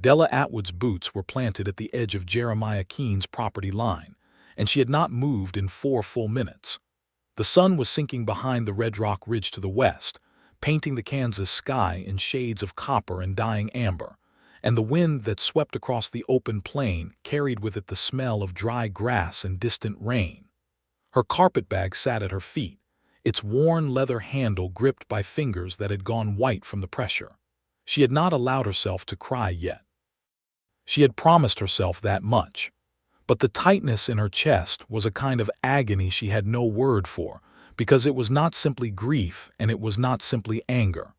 Della Atwood's boots were planted at the edge of Jeremiah Keene's property line, and she had not moved in 4 full minutes. The sun was sinking behind the Red Rock Ridge to the west, painting the Kansas sky in shades of copper and dying amber, and the wind that swept across the open plain carried with it the smell of dry grass and distant rain. Her carpetbag sat at her feet, its worn leather handle gripped by fingers that had gone white from the pressure. She had not allowed herself to cry yet. She had promised herself that much. But the tightness in her chest was a kind of agony she had no word for, because it was not simply grief and it was not simply anger.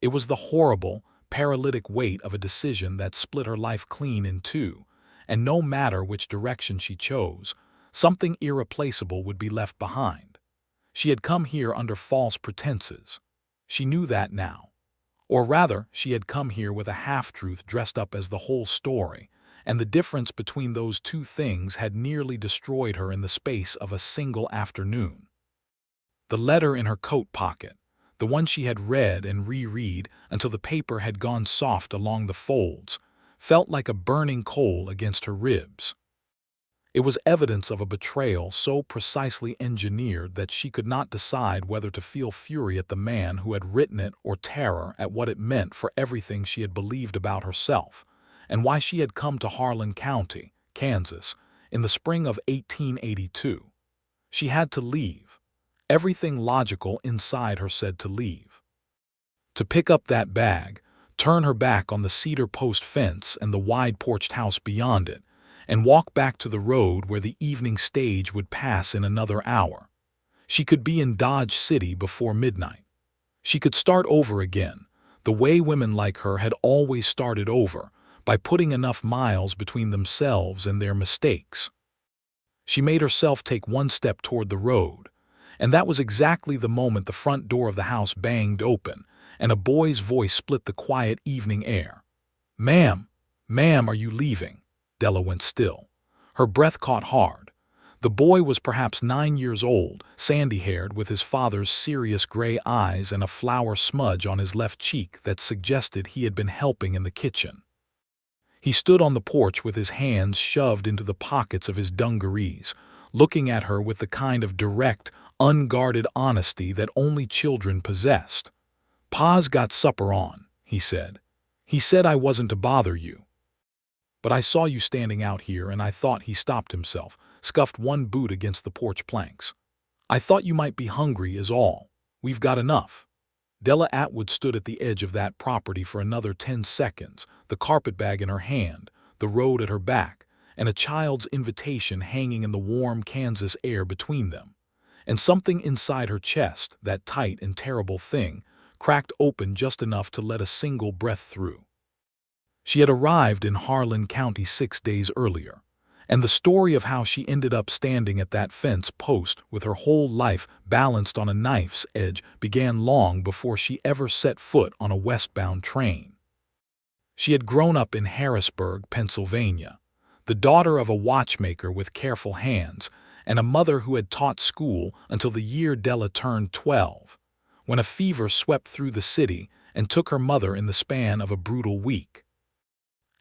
It was the horrible, paralytic weight of a decision that split her life clean in two, and no matter which direction she chose, something irreplaceable would be left behind. She had come here under false pretenses. She knew that now. Or rather, she had come here with a half-truth dressed up as the whole story, and the difference between those two things had nearly destroyed her in the space of a single afternoon. The letter in her coat pocket, the one she had read and reread until the paper had gone soft along the folds, felt like a burning coal against her ribs. It was evidence of a betrayal so precisely engineered that she could not decide whether to feel fury at the man who had written it or terror at what it meant for everything she had believed about herself, and why she had come to Harlan County, Kansas, in the spring of 1882. She had to leave. Everything logical inside her said to leave. To pick up that bag, turn her back on the cedar post fence and the wide porched house beyond it, and walk back to the road where the evening stage would pass in another hour. She could be in Dodge City before midnight. She could start over again, the way women like her had always started over, by putting enough miles between themselves and their mistakes. She made herself take one step toward the road, and that was exactly the moment the front door of the house banged open, and a boy's voice split the quiet evening air. "Ma'am, ma'am, are you leaving?" Della went still. Her breath caught hard. The boy was perhaps 9 years old, sandy-haired, with his father's serious gray eyes and a flour smudge on his left cheek that suggested he had been helping in the kitchen. He stood on the porch with his hands shoved into the pockets of his dungarees, looking at her with the kind of direct, unguarded honesty that only children possessed. "Pa's got supper on," he said. "He said I wasn't to bother you. But I saw you standing out here and I thought," he stopped himself, scuffed one boot against the porch planks. "I thought you might be hungry is all. We've got enough." Della Atwood stood at the edge of that property for another 10 seconds, the carpetbag in her hand, the road at her back, and a child's invitation hanging in the warm Kansas air between them. And something inside her chest, that tight and terrible thing, cracked open just enough to let a single breath through. She had arrived in Harlan County 6 days earlier, and the story of how she ended up standing at that fence post with her whole life balanced on a knife's edge began long before she ever set foot on a westbound train. She had grown up in Harrisburg, Pennsylvania, the daughter of a watchmaker with careful hands, and a mother who had taught school until the year Della turned 12, when a fever swept through the city and took her mother in the span of a brutal week.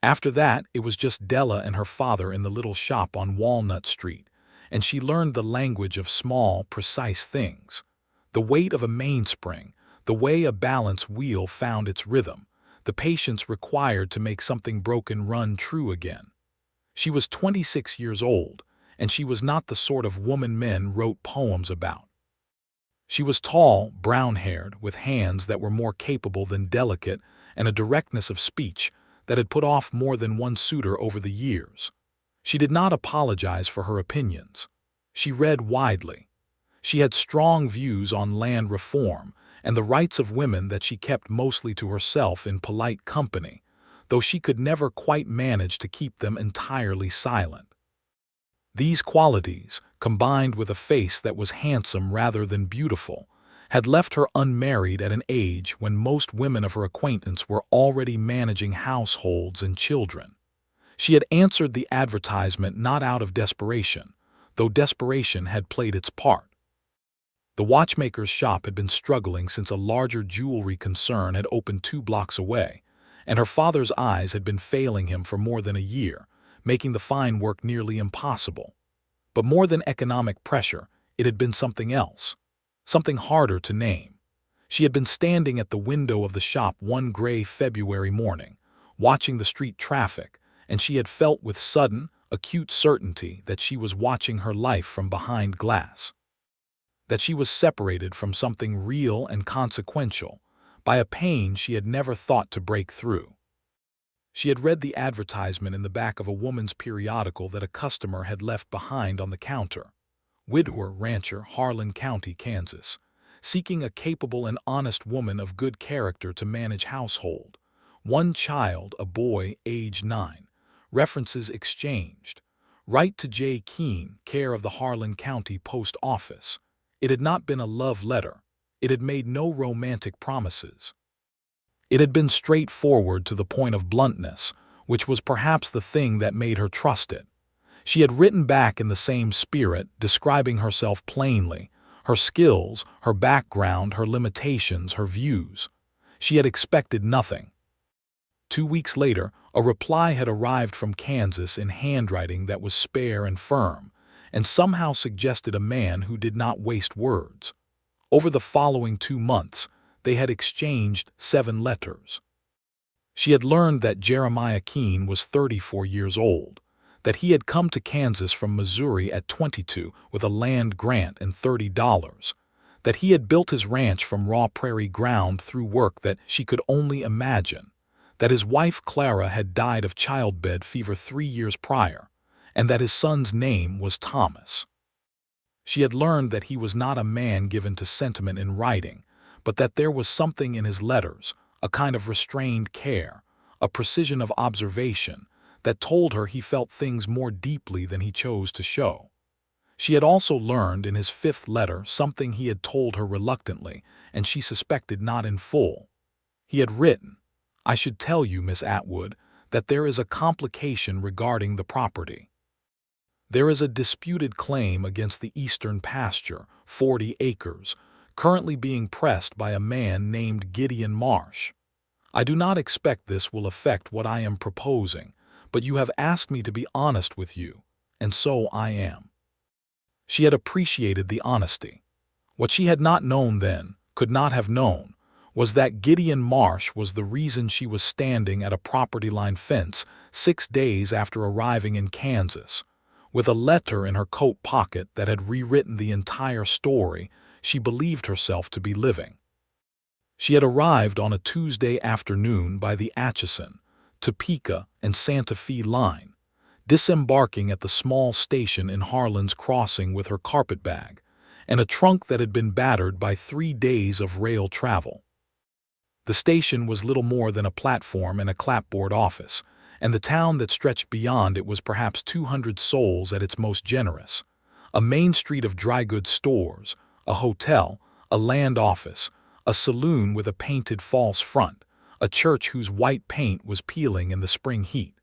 After that, it was just Della and her father in the little shop on Walnut Street, and she learned the language of small, precise things. The weight of a mainspring, the way a balance wheel found its rhythm, the patience required to make something broken run true again. She was 26 years old, and she was not the sort of woman men wrote poems about. She was tall, brown-haired, with hands that were more capable than delicate, and a directness of speech that had put off more than one suitor over the years. She did not apologize for her opinions. She read widely. She had strong views on land reform and the rights of women that she kept mostly to herself in polite company, though she could never quite manage to keep them entirely silent. These qualities, combined with a face that was handsome rather than beautiful, had left her unmarried at an age when most women of her acquaintance were already managing households and children. She had answered the advertisement not out of desperation, though desperation had played its part. The watchmaker's shop had been struggling since a larger jewelry concern had opened 2 blocks away, and her father's eyes had been failing him for more than a year, making the fine work nearly impossible. But more than economic pressure, it had been something else, something harder to name. She had been standing at the window of the shop one gray February morning, watching the street traffic, and she had felt with sudden, acute certainty that she was watching her life from behind glass, that she was separated from something real and consequential by a pain she had never thought to break through. She had read the advertisement in the back of a woman's periodical that a customer had left behind on the counter. Widower rancher, Harlan County, Kansas, seeking a capable and honest woman of good character to manage household. One child, a boy, age 9. References exchanged. Write to J. Keene, care of the Harlan County Post Office. It had not been a love letter. It had made no romantic promises. It had been straightforward to the point of bluntness, which was perhaps the thing that made her trust it. She had written back in the same spirit, describing herself plainly, her skills, her background, her limitations, her views. She had expected nothing. 2 weeks later, a reply had arrived from Kansas in handwriting that was spare and firm, and somehow suggested a man who did not waste words. Over the following 2 months, they had exchanged 7 letters. She had learned that Jeremiah Keene was 34 years old, that he had come to Kansas from Missouri at 22 with a land grant and $30, that he had built his ranch from raw prairie ground through work that she could only imagine, that his wife Clara had died of childbed fever 3 years prior, and that his son's name was Thomas. She had learned that he was not a man given to sentiment in writing, but that there was something in his letters, a kind of restrained care, a precision of observation, that told her he felt things more deeply than he chose to show. She had also learned in his 5th letter something he had told her reluctantly, and she suspected not in full. He had written, "I should tell you, Miss Atwood, that there is a complication regarding the property. There is a disputed claim against the eastern pasture, 40 acres, currently being pressed by a man named Gideon Marsh. I do not expect this will affect what I am proposing, but you have asked me to be honest with you, and so I am." She had appreciated the honesty. What she had not known then, could not have known, was that Gideon Marsh was the reason she was standing at a property line fence 6 days after arriving in Kansas, with a letter in her coat pocket that had rewritten the entire story she believed herself to be living. She had arrived on a Tuesday afternoon by the Atchison, Topeka, and Santa Fe line, disembarking at the small station in Harlan's Crossing with her carpetbag and a trunk that had been battered by 3 days of rail travel. The station was little more than a platform and a clapboard office, and the town that stretched beyond it was perhaps 200 souls at its most generous. A main street of dry goods stores, a hotel, a land office, a saloon with a painted false front, a church whose white paint was peeling in the spring heat.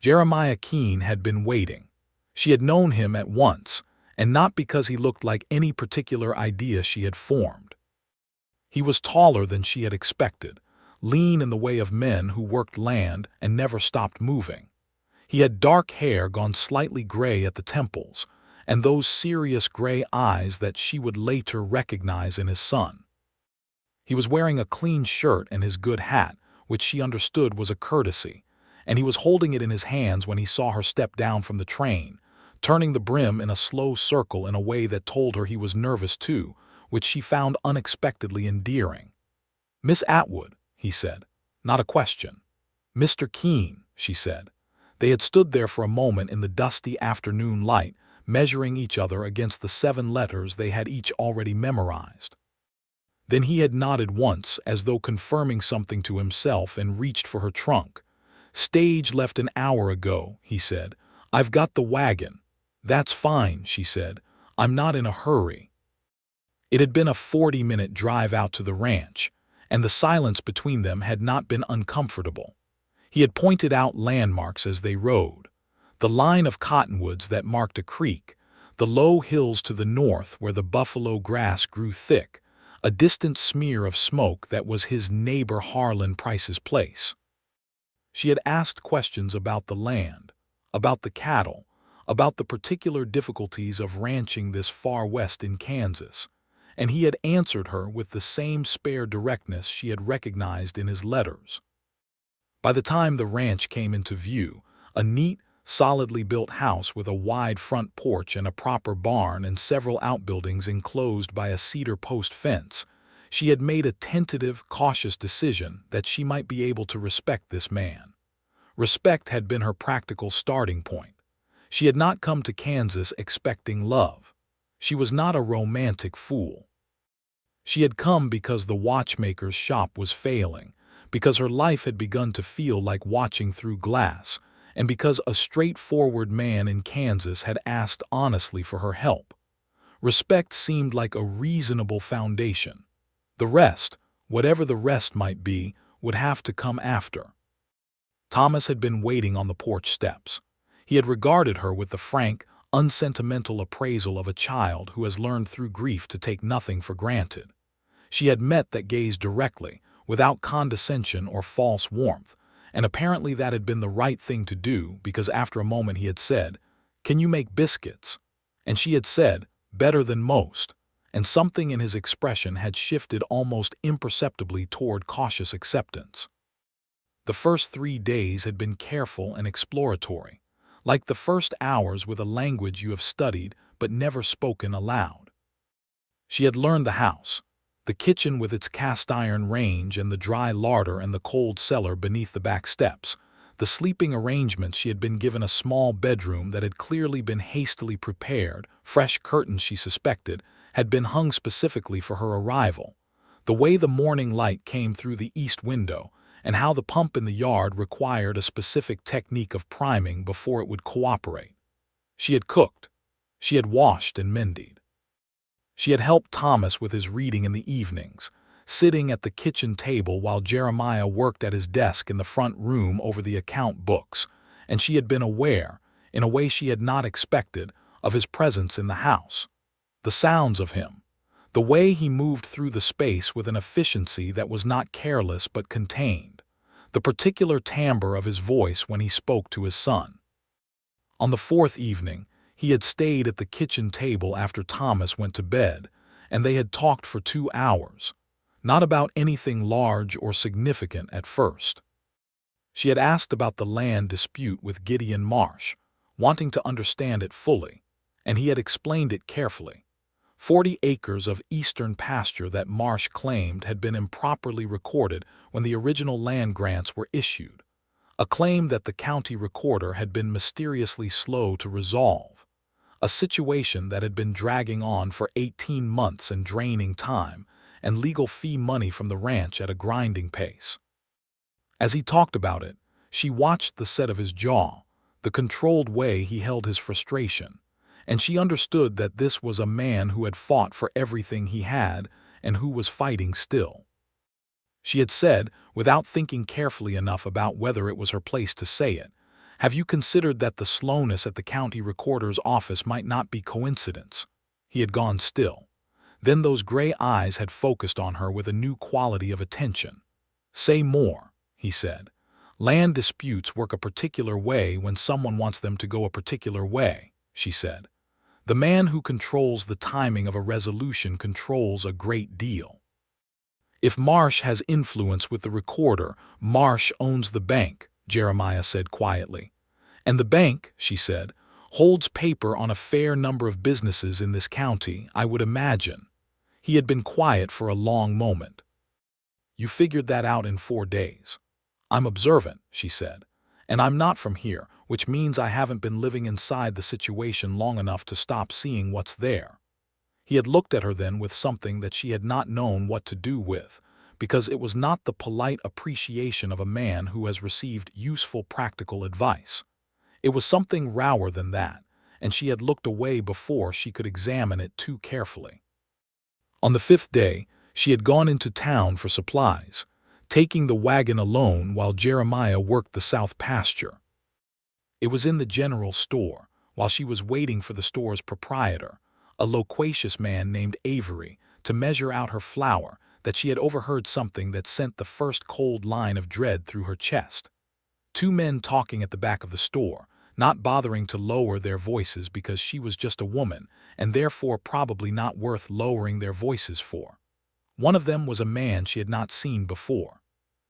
Jeremiah Keene had been waiting. She had known him at once, and not because he looked like any particular idea she had formed. He was taller than she had expected, lean in the way of men who worked land and never stopped moving. He had dark hair gone slightly gray at the temples, and those serious gray eyes that she would later recognize in his son. He was wearing a clean shirt and his good hat, which she understood was a courtesy, and he was holding it in his hands when he saw her step down from the train, turning the brim in a slow circle in a way that told her he was nervous too, which she found unexpectedly endearing. "Miss Atwood," he said, not a question. "Mr. Keene," she said. They had stood there for a moment in the dusty afternoon light, measuring each other against the 7 letters they had each already memorized. Then he had nodded once, as though confirming something to himself, and reached for her trunk. "Stage left an hour ago," he said. "I've got the wagon." "That's fine," she said. "I'm not in a hurry." It had been a 40-minute drive out to the ranch, and the silence between them had not been uncomfortable. He had pointed out landmarks as they rode: the line of cottonwoods that marked a creek, the low hills to the north where the buffalo grass grew thick, a distant smear of smoke that was his neighbor Harlan Price's place. She had asked questions about the land, about the cattle, about the particular difficulties of ranching this far west in Kansas, and he had answered her with the same spare directness she had recognized in his letters. By the time the ranch came into view, a neat, solidly built house with a wide front porch and a proper barn and several outbuildings enclosed by a cedar post fence, she had made a tentative, cautious decision that she might be able to respect this man. Respect had been her practical starting point. She had not come to Kansas expecting love. She was not a romantic fool. She had come because the watchmaker's shop was failing, because her life had begun to feel like watching through glass, and because a straightforward man in Kansas had asked honestly for her help. Respect seemed like a reasonable foundation. The rest, whatever the rest might be, would have to come after. Thomas had been waiting on the porch steps. He had regarded her with the frank, unsentimental appraisal of a child who has learned through grief to take nothing for granted. She had met that gaze directly, without condescension or false warmth, and apparently that had been the right thing to do because after a moment he had said, "Can you make biscuits?" And she had said, "Better than most," and something in his expression had shifted almost imperceptibly toward cautious acceptance. The first 3 days had been careful and exploratory, like the first hours with a language you have studied but never spoken aloud. She had learned the house, the kitchen with its cast-iron range and the dry larder and the cold cellar beneath the back steps. The sleeping arrangement she had been given a small bedroom that had clearly been hastily prepared, fresh curtains she suspected had been hung specifically for her arrival, the way the morning light came through the east window, and how the pump in the yard required a specific technique of priming before it would cooperate. She had cooked. She had washed and mended. She had helped Thomas with his reading in the evenings, sitting at the kitchen table while Jeremiah worked at his desk in the front room over the account books, and she had been aware, in a way she had not expected, of his presence in the house. The sounds of him, the way he moved through the space with an efficiency that was not careless but contained, the particular timbre of his voice when he spoke to his son. On the fourth evening, he had stayed at the kitchen table after Thomas went to bed, and they had talked for 2 hours, not about anything large or significant at first. She had asked about the land dispute with Gideon Marsh, wanting to understand it fully, and he had explained it carefully. 40 acres of eastern pasture that Marsh claimed had been improperly recorded when the original land grants were issued, a claim that the county recorder had been mysteriously slow to resolve, a situation that had been dragging on for 18 months and draining time and legal fee money from the ranch at a grinding pace. As he talked about it, she watched the set of his jaw, the controlled way he held his frustration, and she understood that this was a man who had fought for everything he had and who was fighting still. She had said, without thinking carefully enough about whether it was her place to say it, "Have you considered that the slowness at the county recorder's office might not be coincidence?" He had gone still. Then those gray eyes had focused on her with a new quality of attention. "Say more," he said. "Land disputes work a particular way when someone wants them to go a particular way," she said. "The man who controls the timing of a resolution controls a great deal. If Marsh has influence with the recorder, Marsh owns the bank," Jeremiah said quietly. "And the bank," she said, "holds paper on a fair number of businesses in this county, I would imagine." He had been quiet for a long moment. "You figured that out in 4 days. I'm observant," she said, "and I'm not from here, which means I haven't been living inside the situation long enough to stop seeing what's there." He had looked at her then with something that she had not known what to do with, because it was not the polite appreciation of a man who has received useful practical advice. It was something rower than that, and she had looked away before she could examine it too carefully. On the 5th day, she had gone into town for supplies, taking the wagon alone while Jeremiah worked the south pasture. It was in the general store, while she was waiting for the store's proprietor, a loquacious man named Avery, to measure out her flour, that she had overheard something that sent the first cold line of dread through her chest. Two men talking at the back of the store, not bothering to lower their voices because she was just a woman, and therefore probably not worth lowering their voices for. One of them was a man she had not seen before.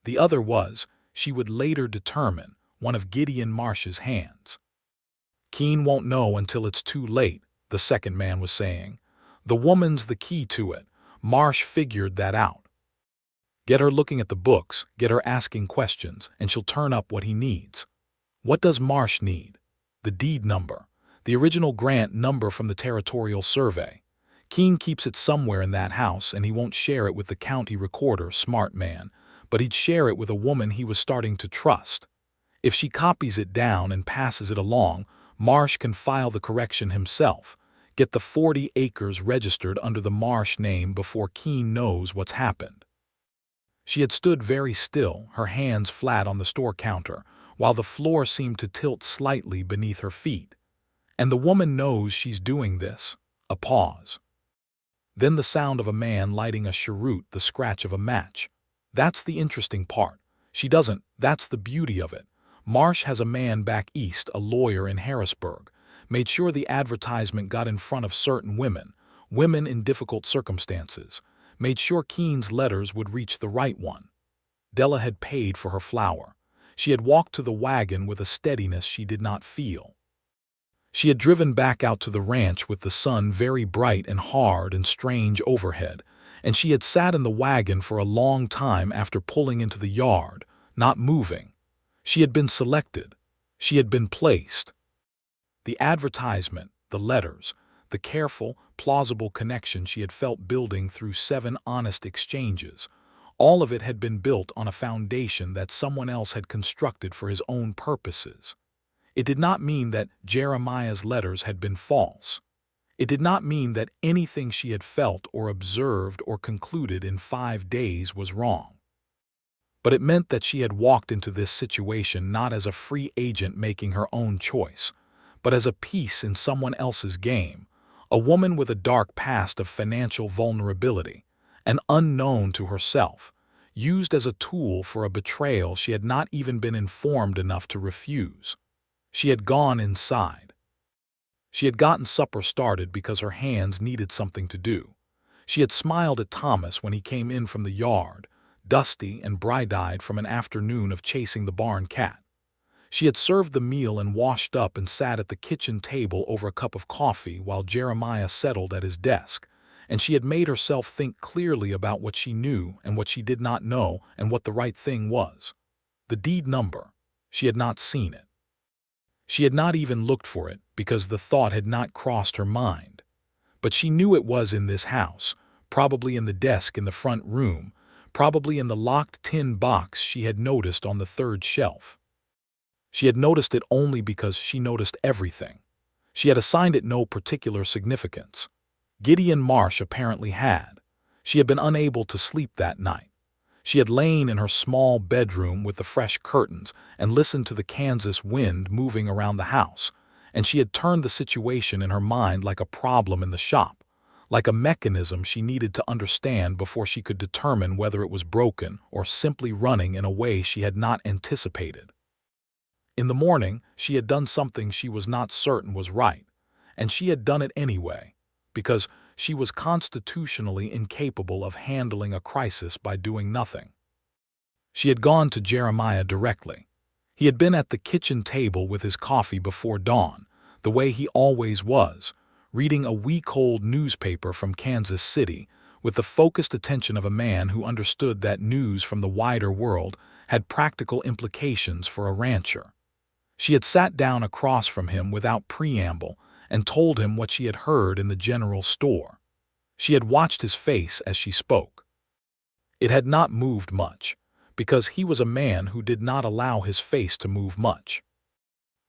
The other was, she would later determine, one of Gideon Marsh's hands. Keene won't know until it's too late, the second man was saying. The woman's the key to it. Marsh figured that out. Get her looking at the books, get her asking questions, and she'll turn up what he needs. What does Marsh need? The deed number, the original grant number from the territorial survey. Keene keeps it somewhere in that house, and he won't share it with the county recorder, smart man, but he'd share it with a woman he was starting to trust. If she copies it down and passes it along, Marsh can file the correction himself, get the 40 acres registered under the Marsh name before Keene knows what's happened. She had stood very still, her hands flat on the store counter, while the floor seemed to tilt slightly beneath her feet. And the woman knows she's doing this. A pause. Then the sound of a man lighting a cheroot, the scratch of a match. That's the interesting part. She doesn't, that's the beauty of it. Marsh has a man back east, a lawyer in Harrisburg, made sure the advertisement got in front of certain women, women in difficult circumstances, made sure Keene's letters would reach the right one. Della had paid for her flour. She had walked to the wagon with a steadiness she did not feel. She had driven back out to the ranch with the sun very bright and hard and strange overhead, and she had sat in the wagon for a long time after pulling into the yard, not moving. She had been selected. She had been placed. The advertisement, the letters, the careful, plausible connection she had felt building through 7 honest exchanges, all of it had been built on a foundation that someone else had constructed for his own purposes. It did not mean that Jeremiah's letters had been false. It did not mean that anything she had felt or observed or concluded in 5 days was wrong. But it meant that she had walked into this situation not as a free agent making her own choice, but as a piece in someone else's game, a woman with a dark past of financial vulnerability, an unknown to herself, used as a tool for a betrayal she had not even been informed enough to refuse. She had gone inside. She had gotten supper started because her hands needed something to do. She had smiled at Thomas when he came in from the yard, dusty and bright-eyed from an afternoon of chasing the barn cat. She had served the meal and washed up and sat at the kitchen table over a cup of coffee while Jeremiah settled at his desk, and she had made herself think clearly about what she knew and what she did not know and what the right thing was. The deed number. She had not seen it. She had not even looked for it because the thought had not crossed her mind. But she knew it was in this house, probably in the desk in the front room, probably in the locked tin box she had noticed on the 3rd shelf. She had noticed it only because she noticed everything. She had assigned it no particular significance. Gideon Marsh apparently had. She had been unable to sleep that night. She had lain in her small bedroom with the fresh curtains and listened to the Kansas wind moving around the house, and she had turned the situation in her mind like a problem in the shop, like a mechanism she needed to understand before she could determine whether it was broken or simply running in a way she had not anticipated. In the morning, she had done something she was not certain was right, and she had done it anyway, because she was constitutionally incapable of handling a crisis by doing nothing. She had gone to Jeremiah directly. He had been at the kitchen table with his coffee before dawn, the way he always was, reading a week-old newspaper from Kansas City with the focused attention of a man who understood that news from the wider world had practical implications for a rancher. She had sat down across from him without preamble and told him what she had heard in the general store. She had watched his face as she spoke. It had not moved much, because he was a man who did not allow his face to move much.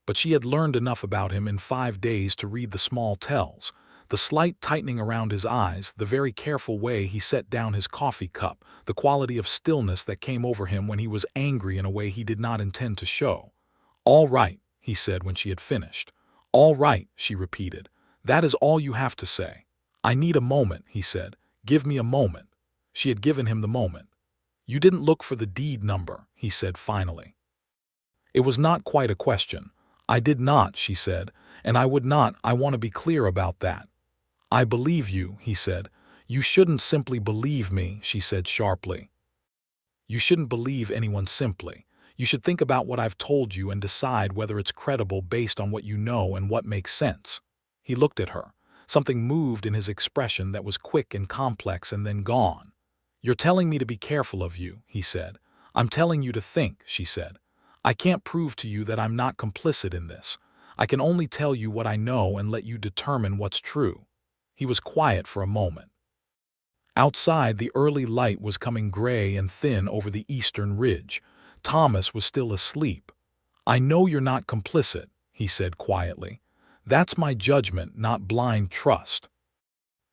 But she had learned enough about him in 5 days to read the small tells, the slight tightening around his eyes, the very careful way he set down his coffee cup, the quality of stillness that came over him when he was angry in a way he did not intend to show. "All right," he said when she had finished. "All right," she repeated. "That is all you have to say." "I need a moment," he said. "Give me a moment." She had given him the moment. "You didn't look for the deed number," he said finally. It was not quite a question. "I did not," she said, "and I would not. I want to be clear about that." "I believe you," he said. "You shouldn't simply believe me," she said sharply. "You shouldn't believe anyone simply. You should think about what I've told you and decide whether it's credible based on what you know and what makes sense." He looked at her. Something moved in his expression that was quick and complex and then gone. "You're telling me to be careful of you," he said. "I'm telling you to think," she said. "I can't prove to you that I'm not complicit in this. I can only tell you what I know and let you determine what's true." He was quiet for a moment. Outside, the early light was coming gray and thin over the eastern ridge. Thomas was still asleep. "I know you're not complicit," he said quietly. "That's my judgment, not blind trust.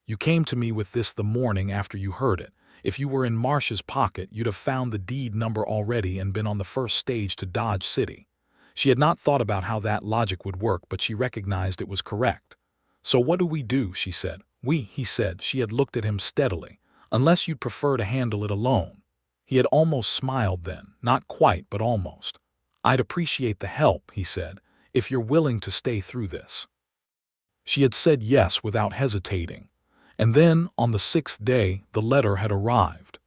You came to me with this the morning after you heard it. If you were in Marsh's pocket, you'd have found the deed number already and been on the first stage to Dodge City." She had not thought about how that logic would work, but she recognized it was correct. "So what do we do?" she said. "We," he said. She had looked at him steadily. "Unless you'd prefer to handle it alone." He had almost smiled then, not quite, but almost. "I'd appreciate the help," he said, "if you're willing to stay through this." She had said yes without hesitating. And then, on the 6th day, the letter had arrived.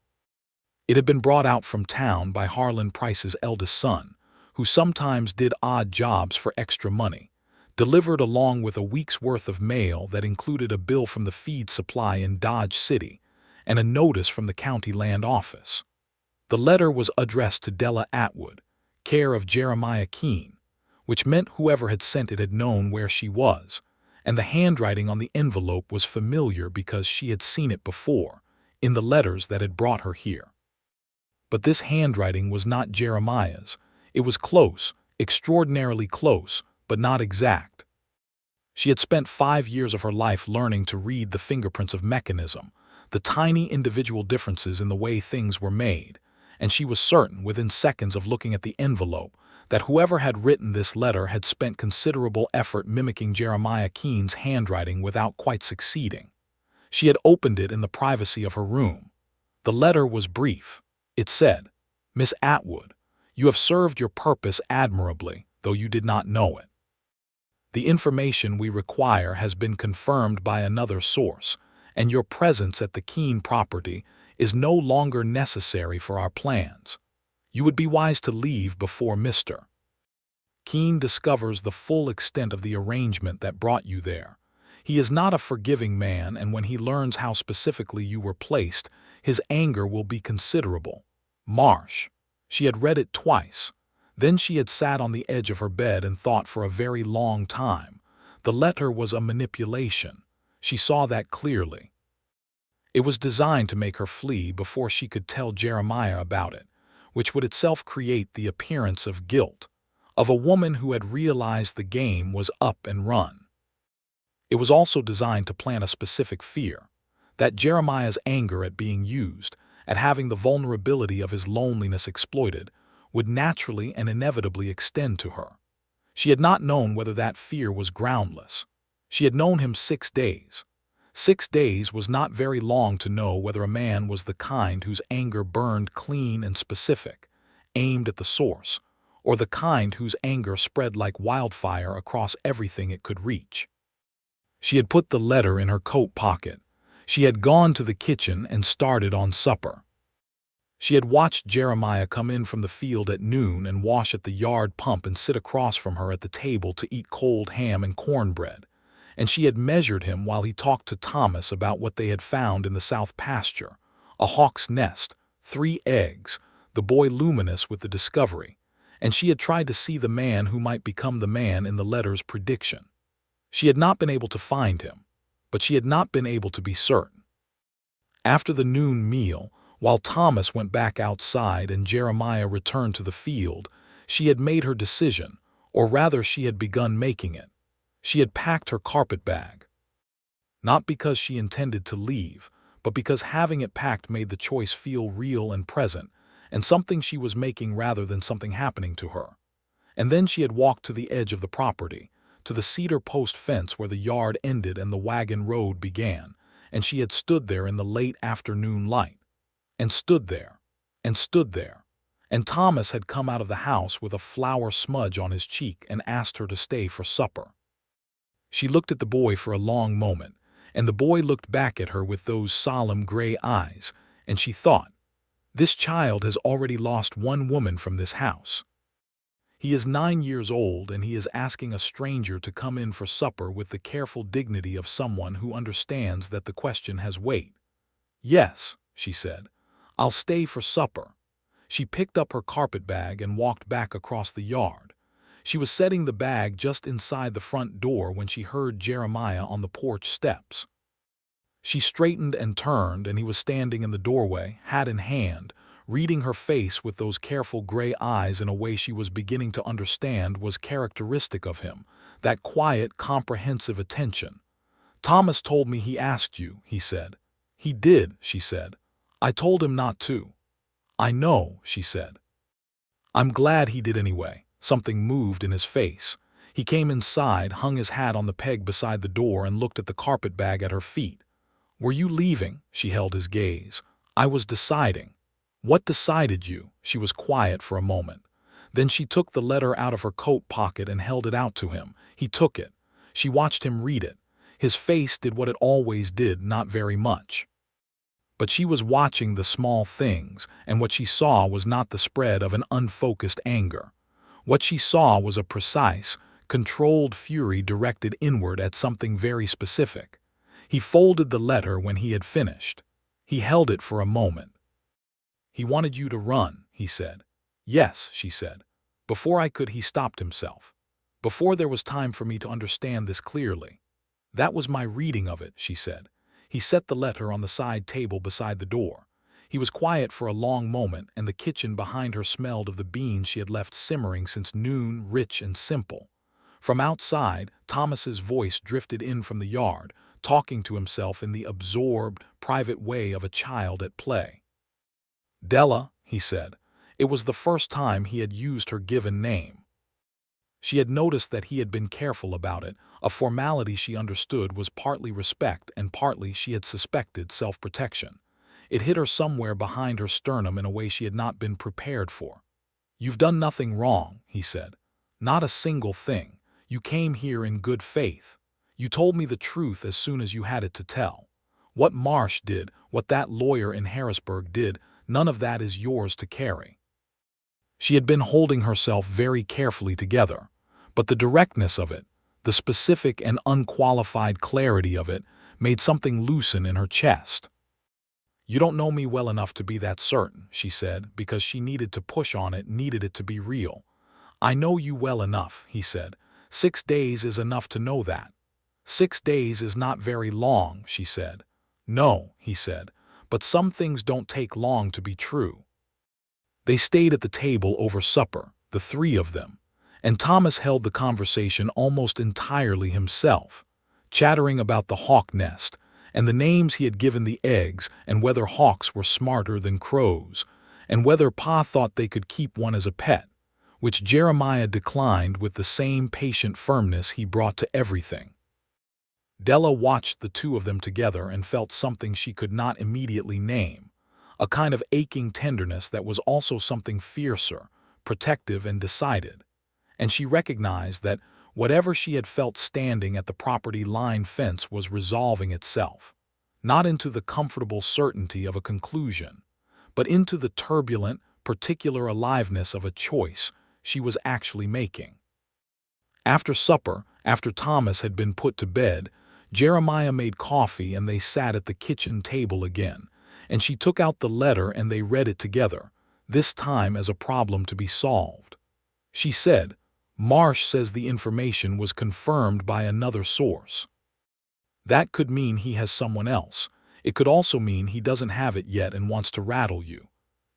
It had been brought out from town by Harlan Price's eldest son, who sometimes did odd jobs for extra money, delivered along with a week's worth of mail that included a bill from the feed supply in Dodge City and a notice from the county land office. The letter was addressed to Della Atwood, care of Jeremiah Keene, which meant whoever had sent it had known where she was, and the handwriting on the envelope was familiar because she had seen it before, in the letters that had brought her here. But this handwriting was not Jeremiah's. It was close, extraordinarily close, but not exact. She had spent 5 years of her life learning to read the fingerprints of mechanism, the tiny individual differences in the way things were made, and she was certain, within seconds of looking at the envelope, that whoever had written this letter had spent considerable effort mimicking Jeremiah Keene's handwriting without quite succeeding. She had opened it in the privacy of her room. The letter was brief. It said, "Miss Atwood, you have served your purpose admirably, though you did not know it. The information we require has been confirmed by another source, and your presence at the Keene property is no longer necessary for our plans. You would be wise to leave before Mr. Keene discovers the full extent of the arrangement that brought you there. He is not a forgiving man, and when he learns how specifically you were placed, his anger will be considerable. Marsh." She had read it twice. Then she had sat on the edge of her bed and thought for a very long time. The letter was a manipulation. She saw that clearly. It was designed to make her flee before she could tell Jeremiah about it, which would itself create the appearance of guilt, of a woman who had realized the game was up and run. It was also designed to plant a specific fear, that Jeremiah's anger at being used, at having the vulnerability of his loneliness exploited, would naturally and inevitably extend to her. She had not known whether that fear was groundless. She had known him 6 days. 6 days was not very long to know whether a man was the kind whose anger burned clean and specific, aimed at the source, or the kind whose anger spread like wildfire across everything it could reach. She had put the letter in her coat pocket. She had gone to the kitchen and started on supper. She had watched Jeremiah come in from the field at noon and wash at the yard pump and sit across from her at the table to eat cold ham and cornbread, and she had measured him while he talked to Thomas about what they had found in the south pasture, a hawk's nest, 3 eggs, the boy luminous with the discovery, and she had tried to see the man who might become the man in the letter's prediction. She had not been able to find him, but she had not been able to be certain. After the noon meal, while Thomas went back outside and Jeremiah returned to the field, she had made her decision, or rather she had begun making it. She had packed her carpet bag. Not because she intended to leave, but because having it packed made the choice feel real and present, and something she was making rather than something happening to her. And then she had walked to the edge of the property, to the cedar post fence where the yard ended and the wagon road began, and she had stood there in the late afternoon light. And stood there, and stood there, And Thomas had come out of the house with a flour smudge on his cheek and asked her to stay for supper. She looked at the boy for a long moment, and the boy looked back at her with those solemn gray eyes, and she thought, "This child has already lost one woman from this house. He is 9 years old, and he is asking a stranger to come in for supper with the careful dignity of someone who understands that the question has weight." "Yes," she said, "I'll stay for supper." She picked up her carpet bag and walked back across the yard. She was setting the bag just inside the front door when she heard Jeremiah on the porch steps. She straightened and turned, and he was standing in the doorway, hat in hand, reading her face with those careful gray eyes in a way she was beginning to understand was characteristic of him, that quiet, comprehensive attention. "Thomas told me he asked you," he said. "He did," she said. "I told him not to." "I know," she said. "I'm glad he did anyway." Something moved in his face. He came inside, hung his hat on the peg beside the door, and looked at the carpet bag at her feet. "Were you leaving?" She held his gaze. "I was deciding." "What decided you?" She was quiet for a moment. Then she took the letter out of her coat pocket and held it out to him. He took it. She watched him read it. His face did what it always did, not very much. But she was watching the small things, and what she saw was not the spread of an unfocused anger. What she saw was a precise, controlled fury directed inward at something very specific. He folded the letter when he had finished. He held it for a moment. "He wanted you to run," he said. "Yes," she said. "Before I could," he stopped himself. "Before there was time for me to understand this clearly. That was my reading of it," she said. He set the letter on the side table beside the door. He was quiet for a long moment, and the kitchen behind her smelled of the beans she had left simmering since noon, rich and simple. From outside, Thomas's voice drifted in from the yard, talking to himself in the absorbed, private way of a child at play. "Della," he said. It was the first time he had used her given name. She had noticed that he had been careful about it. A formality she understood was partly respect and partly, she had suspected, self-protection. It hit her somewhere behind her sternum in a way she had not been prepared for. "You've done nothing wrong," he said. "Not a single thing. You came here in good faith. You told me the truth as soon as you had it to tell. What Marsh did, what that lawyer in Harrisburg did, none of that is yours to carry." She had been holding herself very carefully together, but the directness of it, the specific and unqualified clarity of it, made something loosen in her chest. "You don't know me well enough to be that certain," she said, because she needed to push on it, needed it to be real. "I know you well enough," he said. 6 days is enough to know that." 6 days is not very long," she said. "No," he said, "but some things don't take long to be true." They stayed at the table over supper, the three of them, and Thomas held the conversation almost entirely himself, chattering about the hawk nest, and the names he had given the eggs, and whether hawks were smarter than crows, and whether Pa thought they could keep one as a pet, which Jeremiah declined with the same patient firmness he brought to everything. Della watched the two of them together and felt something she could not immediately name, a kind of aching tenderness that was also something fiercer, protective and decided. And she recognized that whatever she had felt standing at the property line fence was resolving itself, not into the comfortable certainty of a conclusion, but into the turbulent, particular aliveness of a choice she was actually making. After supper, after Thomas had been put to bed, Jeremiah made coffee and they sat at the kitchen table again, and she took out the letter and they read it together, this time as a problem to be solved. She said, "Marsh says the information was confirmed by another source. That could mean he has someone else. It could also mean he doesn't have it yet and wants to rattle you."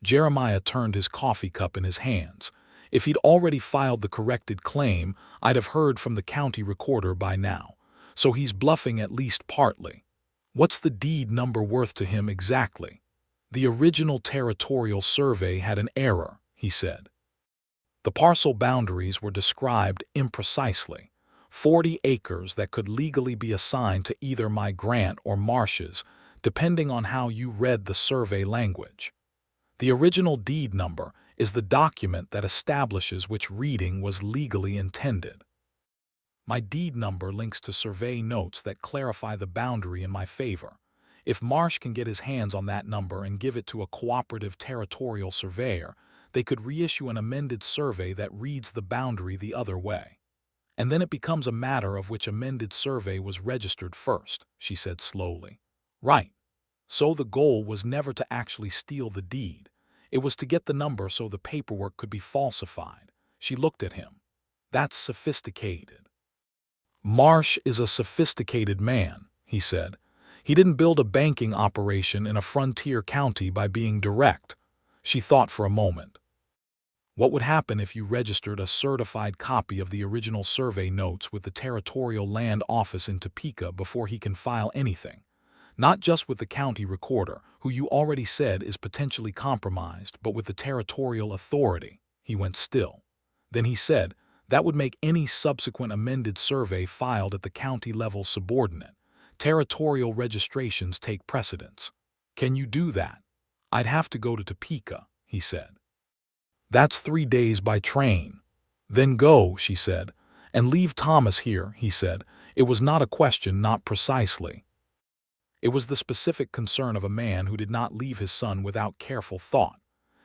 Jeremiah turned his coffee cup in his hands. "If he'd already filed the corrected claim, I'd have heard from the county recorder by now. So he's bluffing at least partly. What's the deed number worth to him exactly?" "The original territorial survey had an error," he said. "The parcel boundaries were described imprecisely. 40 acres that could legally be assigned to either my grant or Marsh's, depending on how you read the survey language. The original deed number, is the document that establishes which reading was legally intended. My deed number links to survey notes that clarify the boundary in my favor. If Marsh can get his hands on that number and give it to a cooperative territorial surveyor, they could reissue an amended survey that reads the boundary the other way. And then it becomes a matter of which amended survey was registered first, she said slowly. Right. So the goal was never to actually steal the deed. It was to get the number so the paperwork could be falsified. She looked at him. That's sophisticated. Marsh is a sophisticated man, he said. He didn't build a banking operation in a frontier county by being direct. She thought for a moment. What would happen if you registered a certified copy of the original survey notes with the Territorial Land Office in Topeka before he can file anything? Not just with the county recorder, who you already said is potentially compromised, but with the territorial authority. He went still. Then he said, that would make any subsequent amended survey filed at the county level subordinate. Territorial registrations take precedence. Can you do that? I'd have to go to Topeka, he said. That's 3 days by train. Then go, she said. And leave Thomas here, he said. It was not a question, not precisely. It was the specific concern of a man who did not leave his son without careful thought.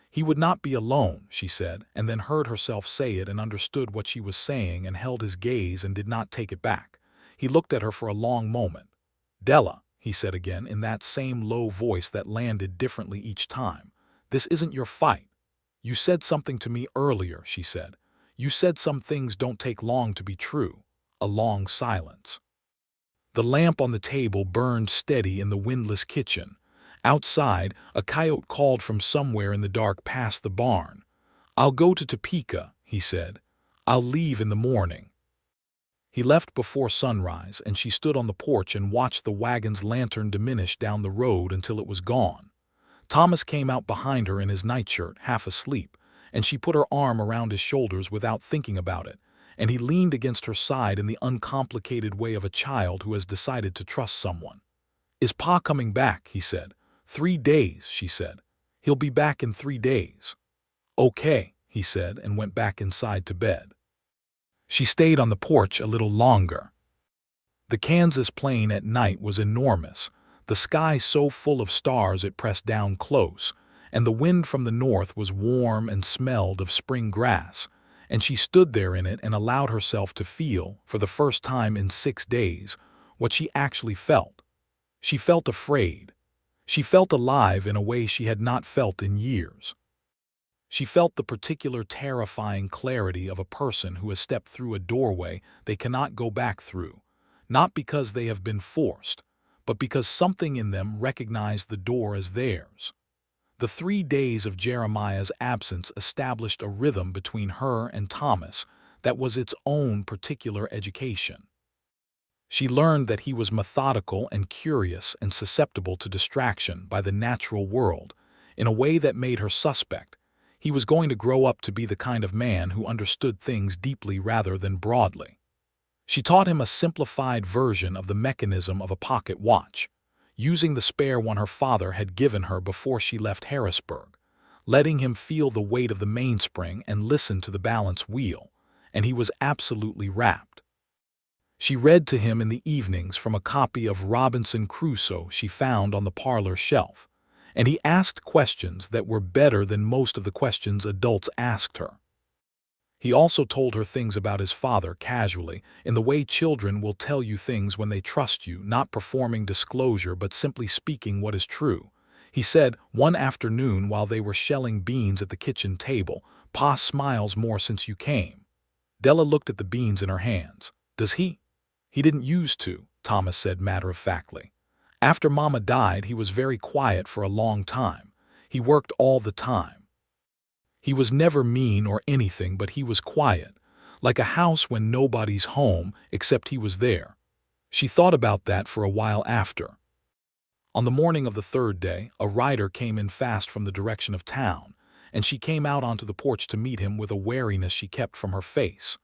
He would not be alone, she said, and then heard herself say it and understood what she was saying and held his gaze and did not take it back. He looked at her for a long moment. Della, he said again in that same low voice that landed differently each time. This isn't your fight. You said something to me earlier, she said. You said some things don't take long to be true. A long silence. The lamp on the table burned steady in the windless kitchen. Outside, a coyote called from somewhere in the dark past the barn. I'll go to Topeka, he said. I'll leave in the morning. He left before sunrise, and she stood on the porch and watched the wagon's lantern diminish down the road until it was gone. Thomas came out behind her in his nightshirt, half asleep, and she put her arm around his shoulders without thinking about it, and he leaned against her side in the uncomplicated way of a child who has decided to trust someone. Is Pa coming back? He said. 3 days, she said. He'll be back in 3 days. Okay, he said, and went back inside to bed. She stayed on the porch a little longer. The Kansas plain at night was enormous, the sky so full of stars it pressed down close, and the wind from the north was warm and smelled of spring grass, and she stood there in it and allowed herself to feel, for the first time in 6 days, what she actually felt. She felt afraid. She felt alive in a way she had not felt in years. She felt the particular terrifying clarity of a person who has stepped through a doorway they cannot go back through, not because they have been forced, but because something in them recognized the door as theirs. The 3 days of Jeremiah's absence established a rhythm between her and Thomas that was its own particular education. She learned that he was methodical and curious and susceptible to distraction by the natural world in a way that made her suspect. He was going to grow up to be the kind of man who understood things deeply rather than broadly. She taught him a simplified version of the mechanism of a pocket watch, using the spare one her father had given her before she left Harrisburg, letting him feel the weight of the mainspring and listen to the balance wheel, and he was absolutely rapt. She read to him in the evenings from a copy of Robinson Crusoe she found on the parlor shelf, and he asked questions that were better than most of the questions adults asked her. He also told her things about his father casually, in the way children will tell you things when they trust you, not performing disclosure but simply speaking what is true. He said, one afternoon while they were shelling beans at the kitchen table, "Pa smiles more since you came." Della looked at the beans in her hands. "Does he?" "He didn't used to," Thomas said matter-of-factly. "After Mama died, he was very quiet for a long time. He worked all the time. He was never mean or anything, but he was quiet, like a house when nobody's home except he was there." She thought about that for a while after. On the morning of the 3rd day, a rider came in fast from the direction of town, and she came out onto the porch to meet him with a wariness she kept from her face.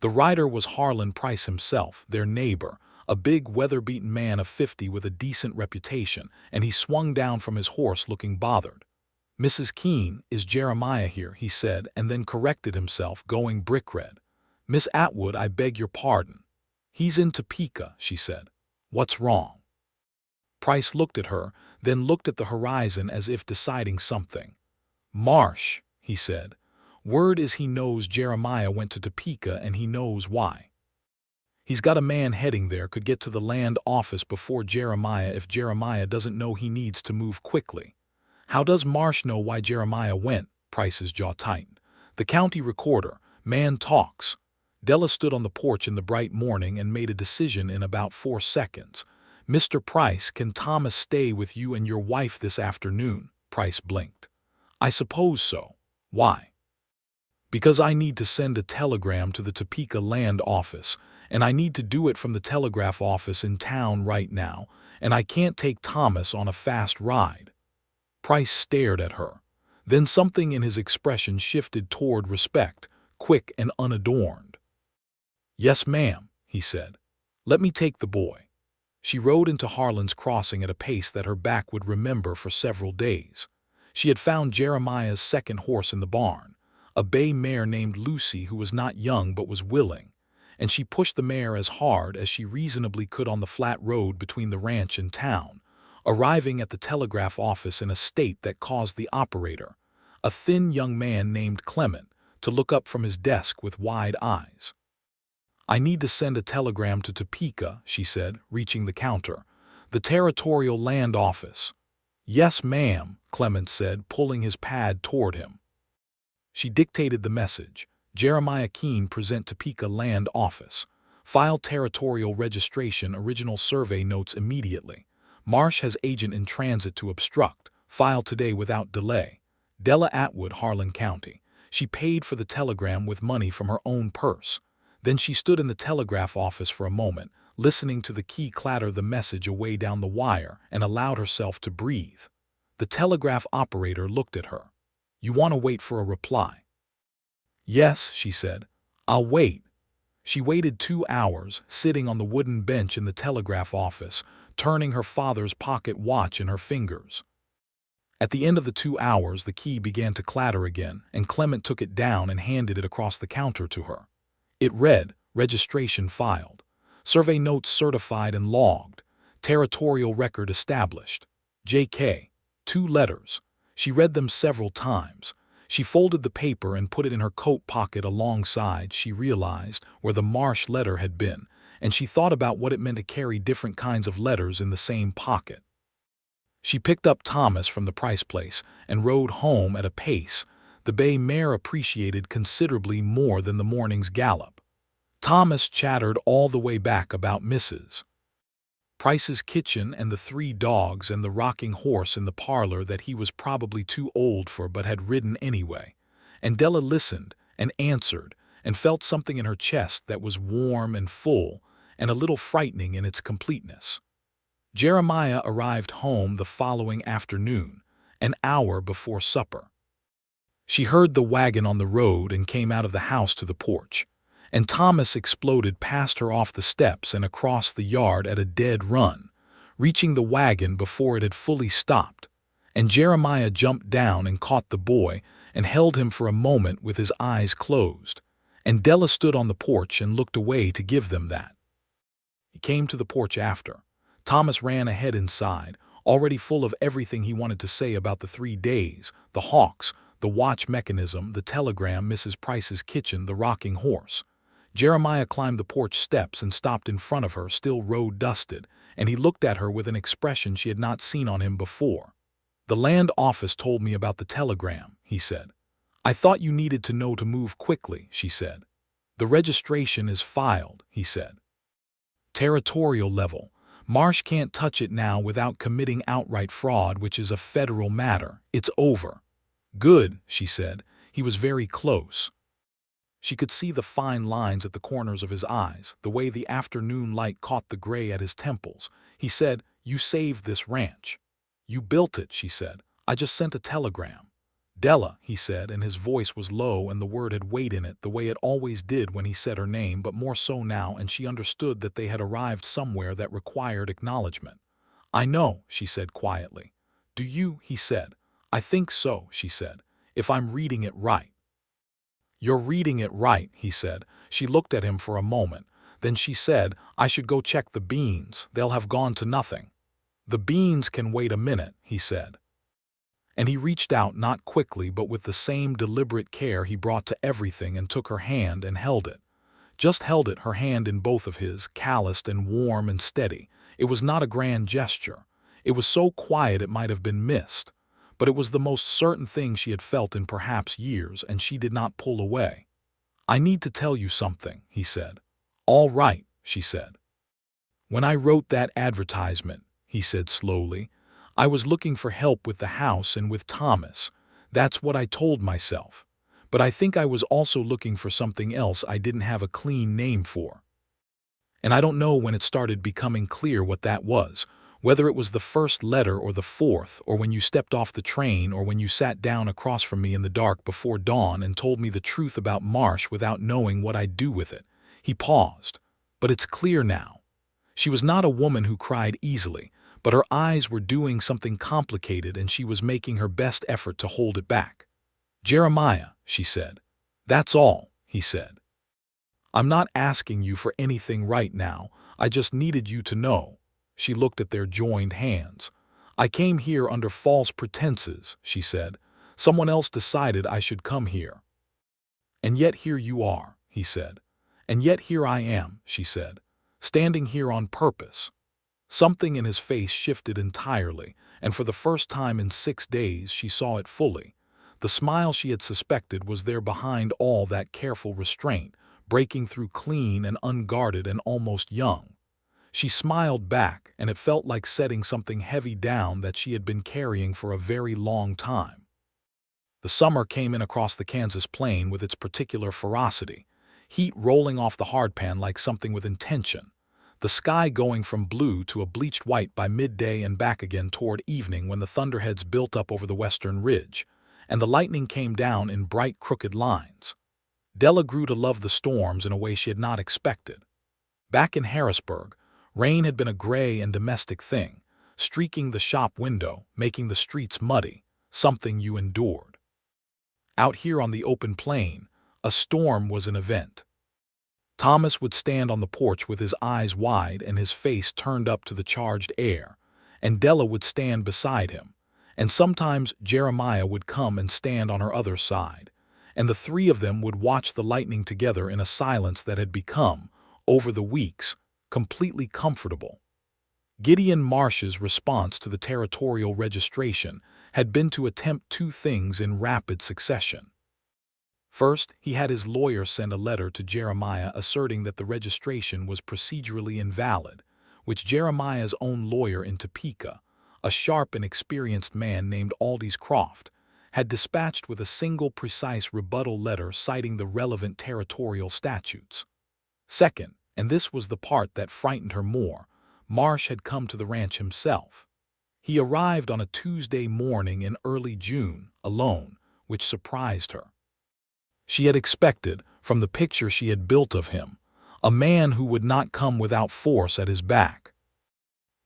The rider was Harlan Price himself, their neighbor, a big weather-beaten man of 50 with a decent reputation, and he swung down from his horse looking bothered. Mrs. Keene, is Jeremiah here, he said, and then corrected himself, going brick-red. Miss Atwood, I beg your pardon. He's in Topeka, she said. What's wrong? Price looked at her, then looked at the horizon as if deciding something. Marsh, he said. Word is he knows Jeremiah went to Topeka and he knows why. He's got a man heading there, could get to the land office before Jeremiah if Jeremiah doesn't know he needs to move quickly. How does Marsh know why Jeremiah went? Price's jaw tightened. The county recorder. Man talks. Della stood on the porch in the bright morning and made a decision in about 4 seconds. Mr. Price, can Thomas stay with you and your wife this afternoon? Price blinked. I suppose so. Why? Because I need to send a telegram to the Topeka land office, and I need to do it from the telegraph office in town right now, and I can't take Thomas on a fast ride. Price stared at her. Then something in his expression shifted toward respect, quick and unadorned. Yes, ma'am, he said. Let me take the boy. She rode into Harlan's Crossing at a pace that her back would remember for several days. She had found Jeremiah's second horse in the barn, a bay mare named Lucy who was not young but was willing, and she pushed the mare as hard as she reasonably could on the flat road between the ranch and town, arriving at the telegraph office in a state that caused the operator, a thin young man named Clement, to look up from his desk with wide eyes. I need to send a telegram to Topeka, she said, reaching the counter. The Territorial Land Office. Yes, ma'am, Clement said, pulling his pad toward him. She dictated the message. Jeremiah Keene, present Topeka Land Office. File territorial registration, original survey notes immediately. Marsh has agent in transit to obstruct. File today without delay. Della, Atwood, Harlan County. She paid for the telegram with money from her own purse. Then she stood in the telegraph office for a moment, listening to the key clatter the message away down the wire, and allowed herself to breathe. The telegraph operator looked at her. You want to wait for a reply? Yes, she said. I'll wait. She waited 2 hours, sitting on the wooden bench in the telegraph office, turning her father's pocket watch in her fingers. At the end of the 2 hours, the key began to clatter again, and Clement took it down and handed it across the counter to her. It read, registration filed, survey notes certified and logged, territorial record established, J.K., 2 letters. She read them several times. She folded the paper and put it in her coat pocket alongside, she realized, where the Marsh letter had been, and she thought about what it meant to carry different kinds of letters in the same pocket. She picked up Thomas from the Price place and rode home at a pace the bay mare appreciated considerably more than the morning's gallop. Thomas chattered all the way back about Mrs. Price's kitchen and the 3 dogs and the rocking horse in the parlor that he was probably too old for but had ridden anyway. And Della listened and answered and felt something in her chest that was warm and full and a little frightening in its completeness. Jeremiah arrived home the following afternoon, an hour before supper. She heard the wagon on the road and came out of the house to the porch, and Thomas exploded past her off the steps and across the yard at a dead run, reaching the wagon before it had fully stopped, and Jeremiah jumped down and caught the boy and held him for a moment with his eyes closed, and Della stood on the porch and looked away to give them that. He came to the porch after. Thomas ran ahead inside, already full of everything he wanted to say about the 3 days, the hawks, the watch mechanism, the telegram, Mrs. Price's kitchen, the rocking horse. Jeremiah climbed the porch steps and stopped in front of her, still road-dusted, and he looked at her with an expression she had not seen on him before. The land office told me about the telegram, he said. I thought you needed to know to move quickly, she said. The registration is filed, he said. Territorial level. Marsh can't touch it now without committing outright fraud, which is a federal matter. It's over. Good, she said. He was very close. She could see the fine lines at the corners of his eyes, the way the afternoon light caught the gray at his temples. He said, You saved this ranch. You built it, she said. I just sent a telegram. Della, he said, and his voice was low and the word had weight in it the way it always did when he said her name, but more so now, and she understood that they had arrived somewhere that required acknowledgement. I know, she said quietly. Do you? He said. I think so, she said, if I'm reading it right. You're reading it right, he said. She looked at him for a moment. Then she said, I should go check the beans. They'll have gone to nothing. The beans can wait a minute, he said. And he reached out, not quickly but with the same deliberate care he brought to everything, and took her hand and held it. Just held it, her hand in both of his, calloused and warm and steady. It was not a grand gesture. It was so quiet it might have been missed. But it was the most certain thing she had felt in perhaps years, and she did not pull away. I need to tell you something, he said. All right, she said. When I wrote that advertisement, he said slowly, I was looking for help with the house and with Thomas. That's what I told myself. But I think I was also looking for something else I didn't have a clean name for. And I don't know when it started becoming clear what that was, whether it was the first letter or the fourth, or when you stepped off the train, or when you sat down across from me in the dark before dawn and told me the truth about Marsh without knowing what I'd do with it. He paused. But it's clear now. She was not a woman who cried easily, but her eyes were doing something complicated, and she was making her best effort to hold it back. Jeremiah, she said. That's all, he said. I'm not asking you for anything right now. I just needed you to know. She looked at their joined hands. I came here under false pretenses, she said. Someone else decided I should come here. And yet here you are, he said. And yet here I am, she said, standing here on purpose. Something in his face shifted entirely, and for the first time in 6 days she saw it fully. The smile she had suspected was there behind all that careful restraint, breaking through clean and unguarded and almost young. She smiled back, and it felt like setting something heavy down that she had been carrying for a very long time. The summer came in across the Kansas plain with its particular ferocity, heat rolling off the hardpan like something with intention, the sky going from blue to a bleached white by midday and back again toward evening when the thunderheads built up over the western ridge, and the lightning came down in bright crooked lines. Della grew to love the storms in a way she had not expected. Back in Harrisburg, rain had been a gray and domestic thing, streaking the shop window, making the streets muddy, something you endured. Out here on the open plain, a storm was an event. Thomas would stand on the porch with his eyes wide and his face turned up to the charged air, and Della would stand beside him, and sometimes Jeremiah would come and stand on her other side, and the three of them would watch the lightning together in a silence that had become, over the weeks, completely comfortable. Gideon Marsh's response to the territorial registration had been to attempt two things in rapid succession. First, he had his lawyer send a letter to Jeremiah asserting that the registration was procedurally invalid, which Jeremiah's own lawyer in Topeka, a sharp and experienced man named Aldis Croft, had dispatched with a single precise rebuttal letter citing the relevant territorial statutes. Second, and this was the part that frightened her more, Marsh had come to the ranch himself. He arrived on a Tuesday morning in early June, alone, which surprised her. She had expected, from the picture she had built of him, a man who would not come without force at his back.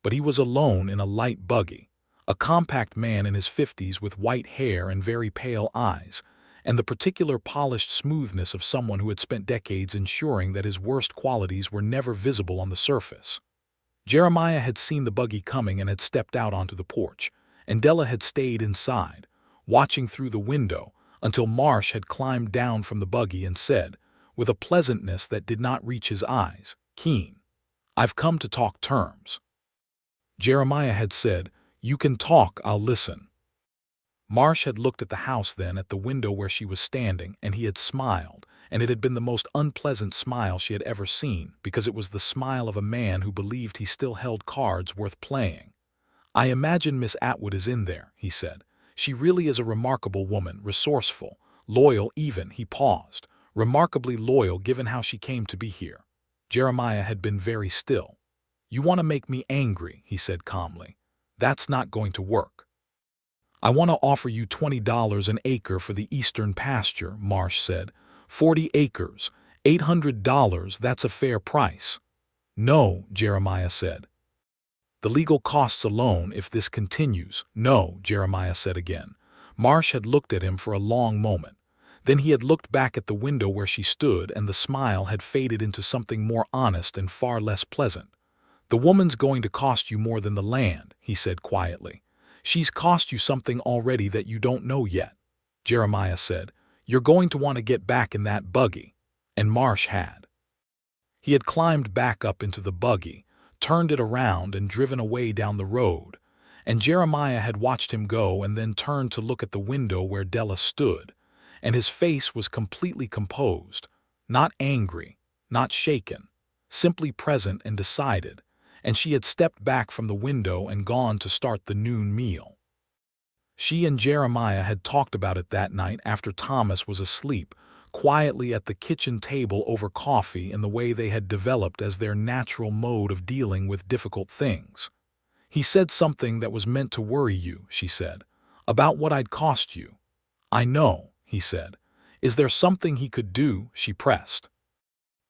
But he was alone in a light buggy, a compact man in his 50s with white hair and very pale eyes, and the particular polished smoothness of someone who had spent decades ensuring that his worst qualities were never visible on the surface. Jeremiah had seen the buggy coming and had stepped out onto the porch, and Della had stayed inside, watching through the window, until Marsh had climbed down from the buggy and said, with a pleasantness that did not reach his eyes, "Keene, I've come to talk terms." Jeremiah had said, "You can talk, I'll listen." Marsh had looked at the house then, at the window where she was standing, and he had smiled, and it had been the most unpleasant smile she had ever seen, because it was the smile of a man who believed he still held cards worth playing. "I imagine Miss Atwood is in there," he said. "She really is a remarkable woman, resourceful, loyal even," he paused, "remarkably loyal given how she came to be here." Jeremiah had been very still. "You want to make me angry," he said calmly. "That's not going to work." "I want to offer you $20 an acre for the eastern pasture," Marsh said. 40 acres, $800, that's a fair price." "No," Jeremiah said. "The legal costs alone, if this continues." "No," Jeremiah said again. Marsh had looked at him for a long moment. Then he had looked back at the window where she stood, and the smile had faded into something more honest and far less pleasant. "The woman's going to cost you more than the land," he said quietly. "She's cost you something already that you don't know yet," Jeremiah said. "You're going to want to get back in that buggy." And Marsh had. He had climbed back up into the buggy, turned it around and driven away down the road. And Jeremiah had watched him go and then turned to look at the window where Della stood. And his face was completely composed, not angry, not shaken, simply present and decided. And she had stepped back from the window and gone to start the noon meal. She and Jeremiah had talked about it that night after Thomas was asleep, quietly at the kitchen table over coffee, in the way they had developed as their natural mode of dealing with difficult things. "He said something that was meant to worry you," she said, "about what I'd cost you." "I know," he said. "Is there something he could do?" she pressed.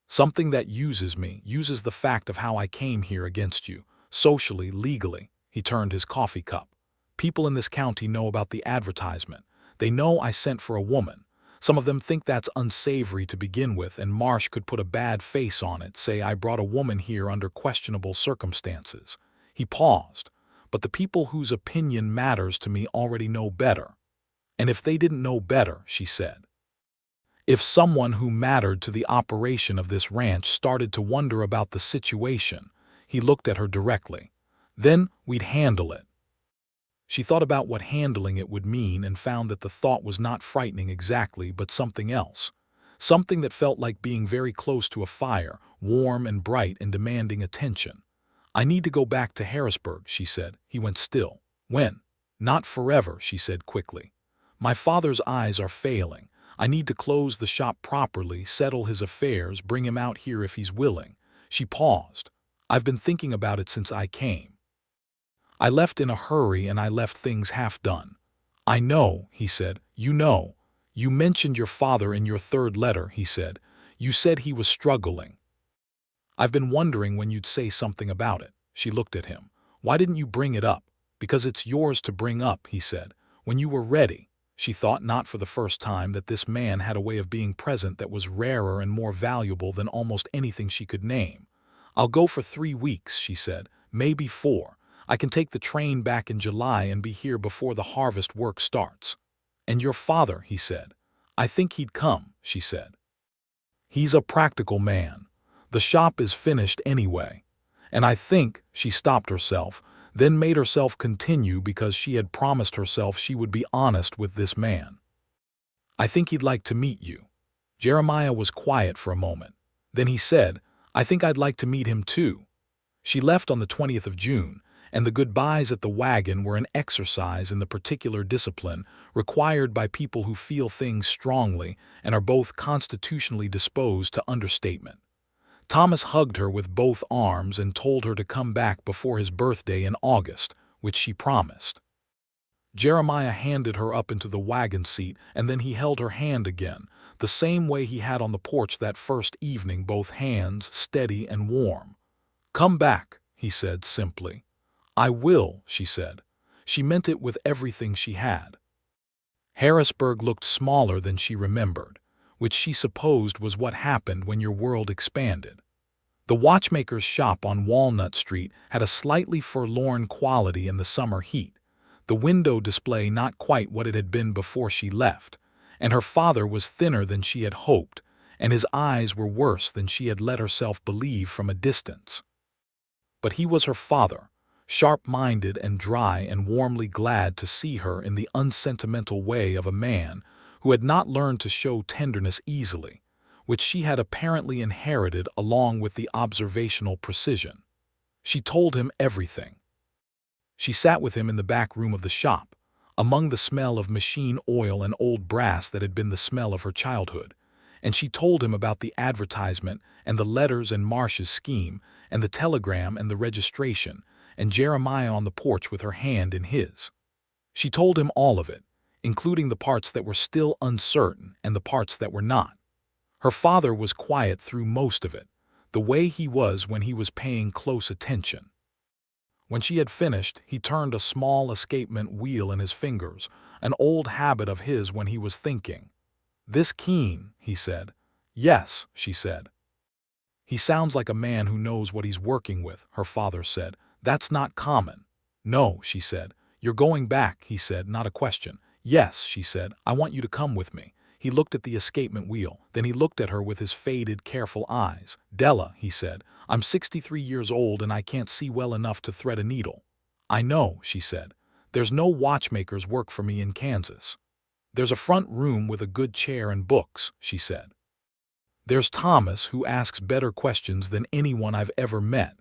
"Something that uses me, uses the fact of how I came here against you, socially, legally." He turned his coffee cup. "People in this county know about the advertisement. They know I sent for a woman. Some of them think that's unsavory to begin with, and Marsh could put a bad face on it, say I brought a woman here under questionable circumstances." He paused. "But the people whose opinion matters to me already know better." "And if they didn't know better," she said, "if someone who mattered to the operation of this ranch started to wonder about the situation," he looked at her directly, "then we'd handle it." She thought about what handling it would mean and found that the thought was not frightening exactly, but something else. Something that felt like being very close to a fire, warm and bright and demanding attention. "I need to go back to Harrisburg," she said. He went still. "When?" "Not forever," she said quickly. "My father's eyes are failing. I need to close the shop properly, settle his affairs, bring him out here if he's willing." She paused. "I've been thinking about it since I came. I left in a hurry and I left things half done." "I know," he said. "You know. You mentioned your father in your third letter," he said. "You said he was struggling. I've been wondering when you'd say something about it." She looked at him. "Why didn't you bring it up?" "Because it's yours to bring up," he said. "When you were ready." She thought, not for the first time, that this man had a way of being present that was rarer and more valuable than almost anything she could name. "I'll go for 3 weeks," she said. "Maybe 4. I can take the train back in July and be here before the harvest work starts." "And your father," he said. "I think he'd come," she said. "He's a practical man. The shop is finished anyway. And I think," she stopped herself, then made herself continue because she had promised herself she would be honest with this man. "I think he'd like to meet you." Jeremiah was quiet for a moment. Then he said, "I think I'd like to meet him too." She left on the 20th of June, and the goodbyes at the wagon were an exercise in the particular discipline required by people who feel things strongly and are both constitutionally disposed to understatement. Thomas hugged her with both arms and told her to come back before his birthday in August, which she promised. Jeremiah handed her up into the wagon seat, and then he held her hand again, the same way he had on the porch that first evening, both hands steady and warm. "Come back," he said simply. "I will," she said. She meant it with everything she had. Harrisburg looked smaller than she remembered, which she supposed was what happened when your world expanded. The watchmaker's shop on Walnut Street had a slightly forlorn quality in the summer heat, the window display not quite what it had been before she left, and her father was thinner than she had hoped, and his eyes were worse than she had let herself believe from a distance. But he was her father, sharp-minded and dry and warmly glad to see her in the unsentimental way of a man who had not learned to show tenderness easily, which she had apparently inherited along with the observational precision. She told him everything. She sat with him in the back room of the shop, among the smell of machine oil and old brass that had been the smell of her childhood, and she told him about the advertisement and the letters and Marsh's scheme and the telegram and the registration, and Jeremiah on the porch with her hand in his. She told him all of it, including the parts that were still uncertain and the parts that were not. Her father was quiet through most of it, the way he was when he was paying close attention. When she had finished, he turned a small escapement wheel in his fingers, an old habit of his when he was thinking. "This Keene," he said. "Yes," she said. "He sounds like a man who knows what he's working with," her father said. "That's not common." "No," she said. "You're going back," he said, not a question. "Yes," she said. "I want you to come with me." He looked at the escapement wheel. Then he looked at her with his faded, careful eyes. "Della," he said, "I'm 63 years old and I can't see well enough to thread a needle." "I know," she said. "There's no watchmaker's work for me in Kansas." "There's a front room with a good chair and books," she said. "There's Thomas, who asks better questions than anyone I've ever met.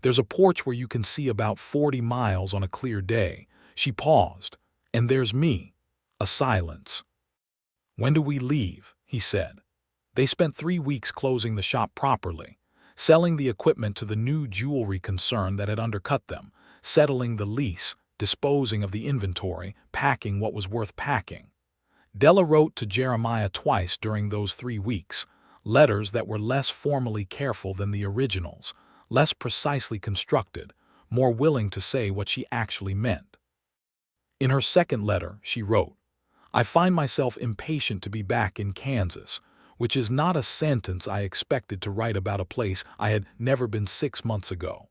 There's a porch where you can see about 40 miles on a clear day." She paused. "And there's me." A silence. "When do we leave?" he said. They spent 3 weeks closing the shop properly, selling the equipment to the new jewelry concern that had undercut them, settling the lease, disposing of the inventory, packing what was worth packing. Della wrote to Jeremiah twice during those 3 weeks, letters that were less formally careful than the originals, less precisely constructed, more willing to say what she actually meant. In her second letter, she wrote, "I find myself impatient to be back in Kansas," which is not a sentence I expected to write about a place I had never been 6 months ago.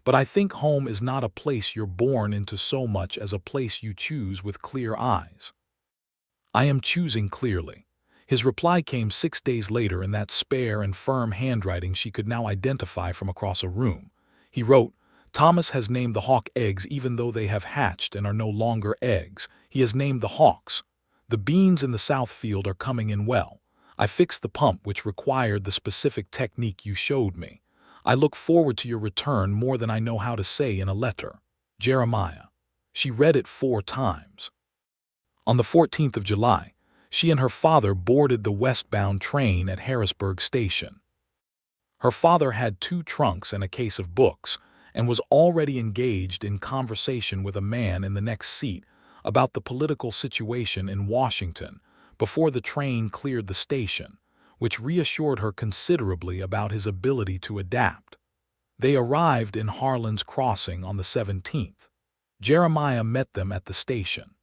"But I think home is not a place you're born into so much as a place you choose with clear eyes. I am choosing clearly." His reply came 6 days later in that spare and firm handwriting she could now identify from across a room. He wrote, "Thomas has named the hawk eggs even though they have hatched and are no longer eggs. He has named the hawks. The beans in the south field are coming in well. I fixed the pump which required the specific technique you showed me. I look forward to your return more than I know how to say in a letter. Jeremiah." She read it 4 times. On the 14th of July, she and her father boarded the westbound train at Harrisburg Station. Her father had 2 trunks and a case of books, and was already engaged in conversation with a man in the next seat about the political situation in Washington before the train cleared the station, which reassured her considerably about his ability to adapt. They arrived in Harlan's Crossing on the 17th. Jeremiah met them at the station.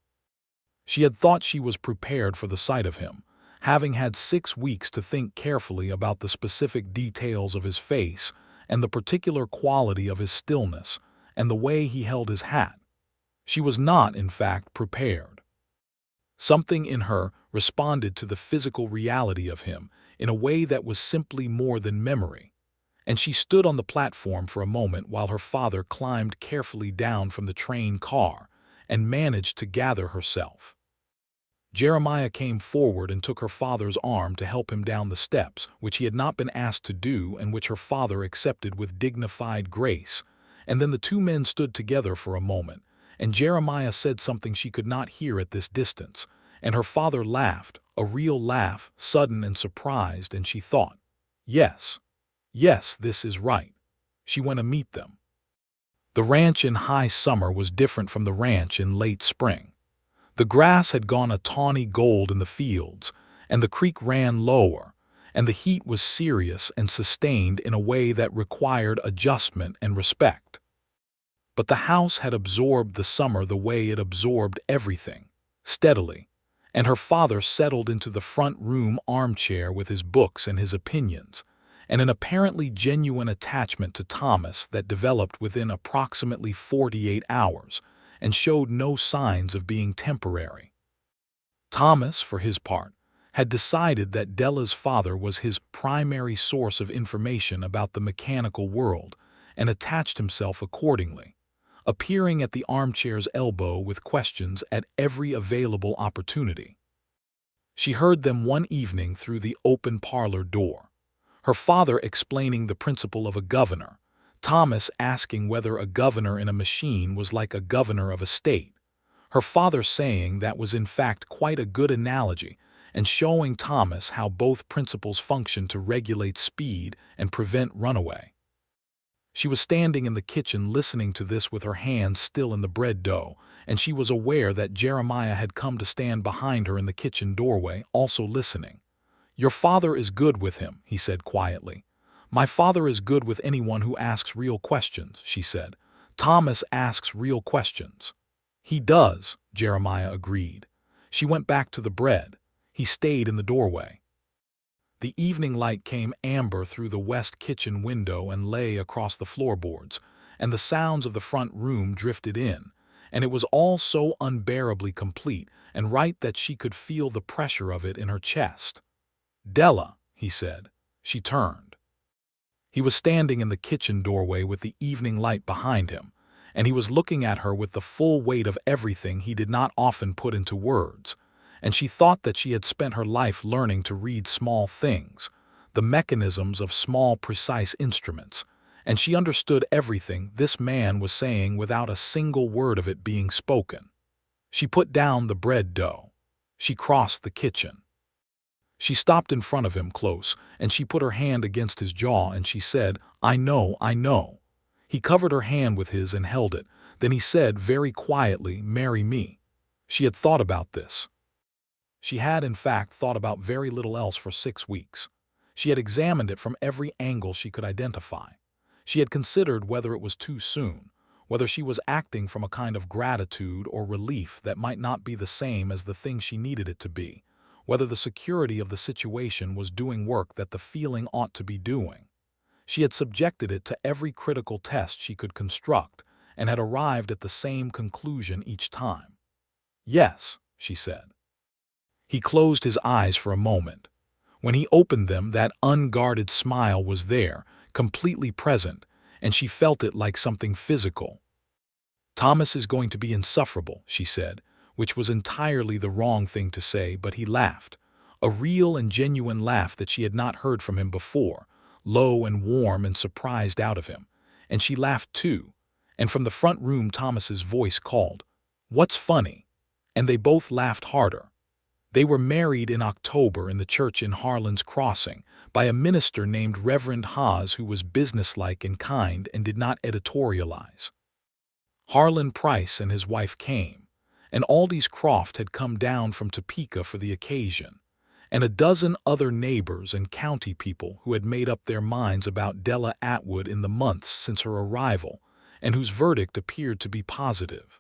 She had thought she was prepared for the sight of him, having had 6 weeks to think carefully about the specific details of his face and the particular quality of his stillness and the way he held his hat. She was not, in fact, prepared. Something in her responded to the physical reality of him in a way that was simply more than memory, and she stood on the platform for a moment while her father climbed carefully down from the train car and managed to gather herself. Jeremiah came forward and took her father's arm to help him down the steps, which he had not been asked to do and which her father accepted with dignified grace, and then the 2 men stood together for a moment, and Jeremiah said something she could not hear at this distance, and her father laughed, a real laugh, sudden and surprised, and she thought, "Yes, yes, this is right." She went to meet them. The ranch in high summer was different from the ranch in late spring. The grass had gone a tawny gold in the fields, and the creek ran lower, and the heat was serious and sustained in a way that required adjustment and respect. But the house had absorbed the summer the way it absorbed everything, steadily, and her father settled into the front room armchair with his books and his opinions, and an apparently genuine attachment to Thomas that developed within approximately 48 hours and showed no signs of being temporary. Thomas, for his part, had decided that Della's father was his primary source of information about the mechanical world and attached himself accordingly, appearing at the armchair's elbow with questions at every available opportunity. She heard them one evening through the open parlor door, her father explaining the principle of a governor, Thomas asking whether a governor in a machine was like a governor of a state, her father saying that was in fact quite a good analogy and showing Thomas how both principles function to regulate speed and prevent runaway. She was standing in the kitchen listening to this with her hands still in the bread dough, and she was aware that Jeremiah had come to stand behind her in the kitchen doorway, also listening. "Your father is good with him," he said quietly. "My father is good with anyone who asks real questions," she said. Thomas asks real questions. He does, Jeremiah agreed. She went back to the bread. He stayed in the doorway. The evening light came amber through the west kitchen window and lay across the floorboards, and the sounds of the front room drifted in, and it was all so unbearably complete and right that she could feel the pressure of it in her chest. "Della," he said. She turned. He was standing in the kitchen doorway with the evening light behind him, and he was looking at her with the full weight of everything he did not often put into words, and she thought that she had spent her life learning to read small things, the mechanisms of small precise instruments, and she understood everything this man was saying without a single word of it being spoken. She put down the bread dough. She crossed the kitchen. She stopped in front of him close, and she put her hand against his jaw, and she said, "I know, I know." He covered her hand with his and held it. Then he said very quietly, "Marry me." She had thought about this. She had, in fact, thought about very little else for 6 weeks. She had examined it from every angle she could identify. She had considered whether it was too soon, whether she was acting from a kind of gratitude or relief that might not be the same as the thing she needed it to be, whether the security of the situation was doing work that the feeling ought to be doing. She had subjected it to every critical test she could construct and had arrived at the same conclusion each time. "Yes," she said. He closed his eyes for a moment. When he opened them, that unguarded smile was there, completely present, and she felt it like something physical. "Thomas is going to be insufferable," she said, which was entirely the wrong thing to say, but he laughed. A real and genuine laugh that she had not heard from him before, low and warm and surprised out of him. And she laughed too, and from the front room Thomas's voice called, "What's funny?" And they both laughed harder. They were married in October in the church in Harlan's Crossing by a minister named Reverend Haas, who was businesslike and kind and did not editorialize. Harlan Price and his wife came, and Aldous Croft had come down from Topeka for the occasion, and a dozen other neighbors and county people who had made up their minds about Della Atwood in the months since her arrival, and whose verdict appeared to be positive.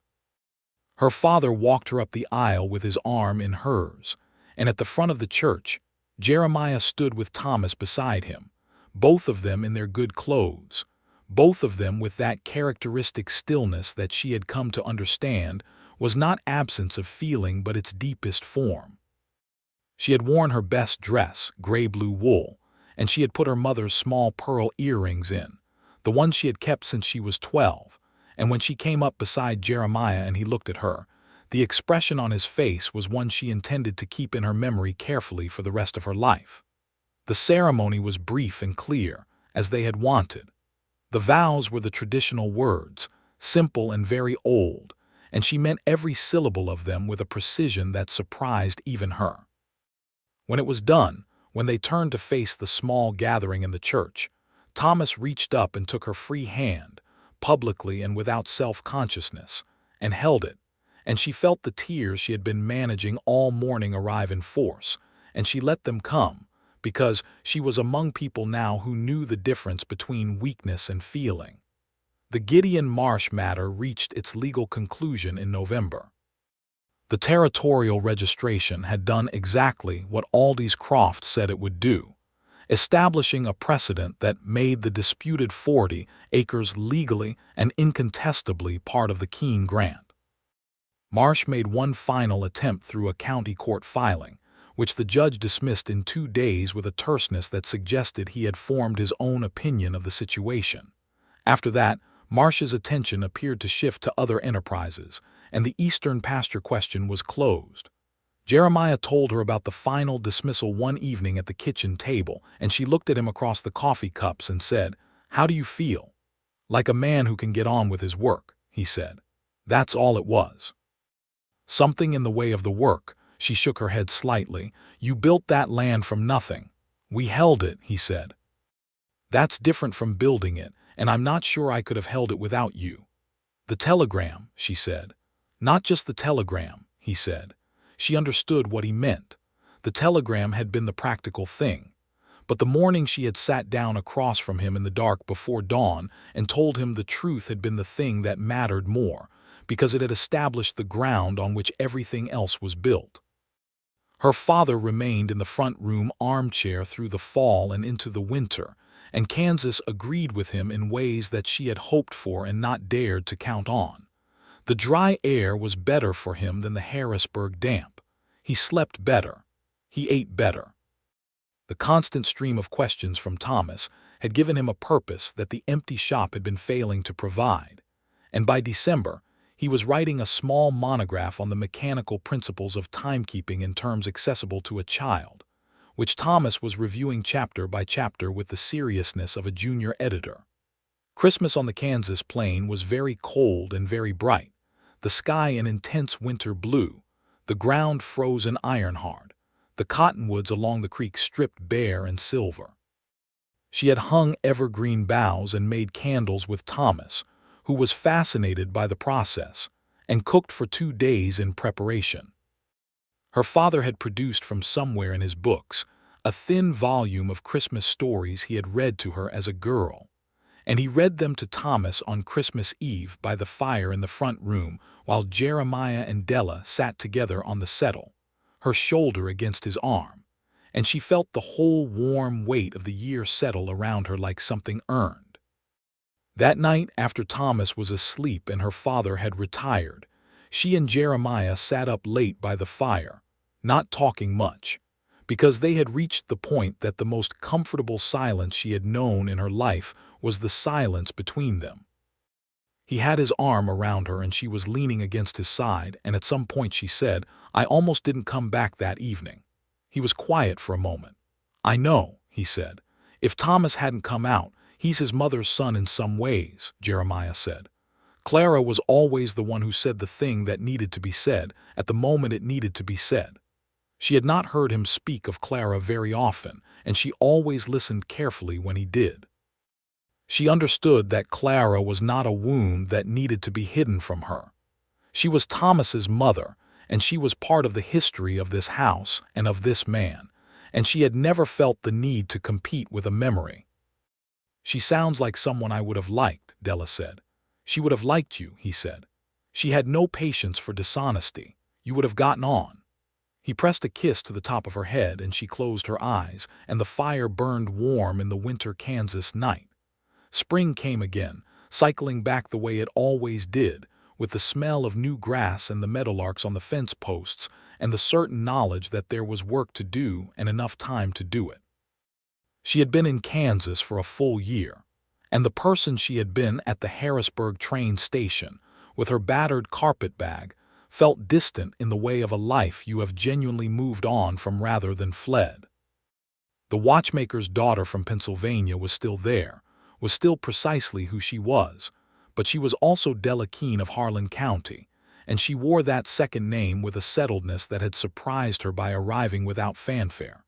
Her father walked her up the aisle with his arm in hers, and at the front of the church, Jeremiah stood with Thomas beside him, both of them in their good clothes, both of them with that characteristic stillness that she had come to understand was not absence of feeling but its deepest form. She had worn her best dress, gray-blue wool, and she had put her mother's small pearl earrings in, the ones she had kept since she was 12, and when she came up beside Jeremiah and he looked at her, the expression on his face was one she intended to keep in her memory carefully for the rest of her life. The ceremony was brief and clear, as they had wanted. The vows were the traditional words, simple and very old, and she meant every syllable of them with a precision that surprised even her. When it was done, when they turned to face the small gathering in the church, Thomas reached up and took her free hand, publicly and without self-consciousness, and held it, and she felt the tears she had been managing all morning arrive in force, and she let them come, because she was among people now who knew the difference between weakness and feeling. The Gideon Marsh matter reached its legal conclusion in November. The territorial registration had done exactly what Aldous Croft said it would do, establishing a precedent that made the disputed 40 acres legally and incontestably part of the Keene grant. Marsh made one final attempt through a county court filing, which the judge dismissed in 2 days with a terseness that suggested he had formed his own opinion of the situation. After that, Marsh's attention appeared to shift to other enterprises, and the eastern pasture question was closed. Jeremiah told her about the final dismissal one evening at the kitchen table, and she looked at him across the coffee cups and said, "How do you feel?" "Like a man who can get on with his work," he said. That's all it was. "Something in the way of the work." She shook her head slightly. "You built that land from nothing." "We held it," he said. "That's different from building it, and I'm not sure I could have held it without you." "The telegram," she said. "Not just the telegram," he said. She understood what he meant. The telegram had been the practical thing. But the morning she had sat down across from him in the dark before dawn and told him the truth had been the thing that mattered more, because it had established the ground on which everything else was built. Her father remained in the front room armchair through the fall and into the winter, and Kansas agreed with him in ways that she had hoped for and not dared to count on. The dry air was better for him than the Harrisburg damp. He slept better. He ate better. The constant stream of questions from Thomas had given him a purpose that the empty shop had been failing to provide, and by December, he was writing a small monograph on the mechanical principles of timekeeping in terms accessible to a child, which Thomas was reviewing chapter by chapter with the seriousness of a junior editor. Christmas on the Kansas plain was very cold and very bright, the sky an intense winter blue, the ground frozen iron-hard, the cottonwoods along the creek stripped bare and silver. She had hung evergreen boughs and made candles with Thomas, who was fascinated by the process, and cooked for 2 days in preparation. Her father had produced from somewhere in his books a thin volume of Christmas stories he had read to her as a girl, and he read them to Thomas on Christmas Eve by the fire in the front room while Jeremiah and Della sat together on the settle, her shoulder against his arm, and she felt the whole warm weight of the year settle around her like something earned. That night, after Thomas was asleep and her father had retired, she and Jeremiah sat up late by the fire, not talking much, because they had reached the point that the most comfortable silence she had known in her life was the silence between them. He had his arm around her and she was leaning against his side, and at some point she said, "I almost didn't come back that evening." He was quiet for a moment. "I know," he said. "If Thomas hadn't come out, he's his mother's son in some ways," Jeremiah said. "Clara was always the one who said the thing that needed to be said at the moment it needed to be said." She had not heard him speak of Clara very often, and she always listened carefully when he did. She understood that Clara was not a wound that needed to be hidden from her. She was Thomas's mother, and she was part of the history of this house and of this man, and she had never felt the need to compete with a memory. "She sounds like someone I would have liked," Della said. "She would have liked you," he said. "She had no patience for dishonesty. You would have gotten on." He pressed a kiss to the top of her head, and she closed her eyes, and the fire burned warm in the winter Kansas night. Spring came again, cycling back the way it always did, with the smell of new grass and the meadowlarks on the fence posts, and the certain knowledge that there was work to do and enough time to do it. She had been in Kansas for a full year, and the person she had been at the Harrisburg train station, with her battered carpetbag, felt distant in the way of a life you have genuinely moved on from rather than fled. The watchmaker's daughter from Pennsylvania was still there, was still precisely who she was, but she was also Della Keene of Harlan County, and she wore that second name with a settledness that had surprised her by arriving without fanfare.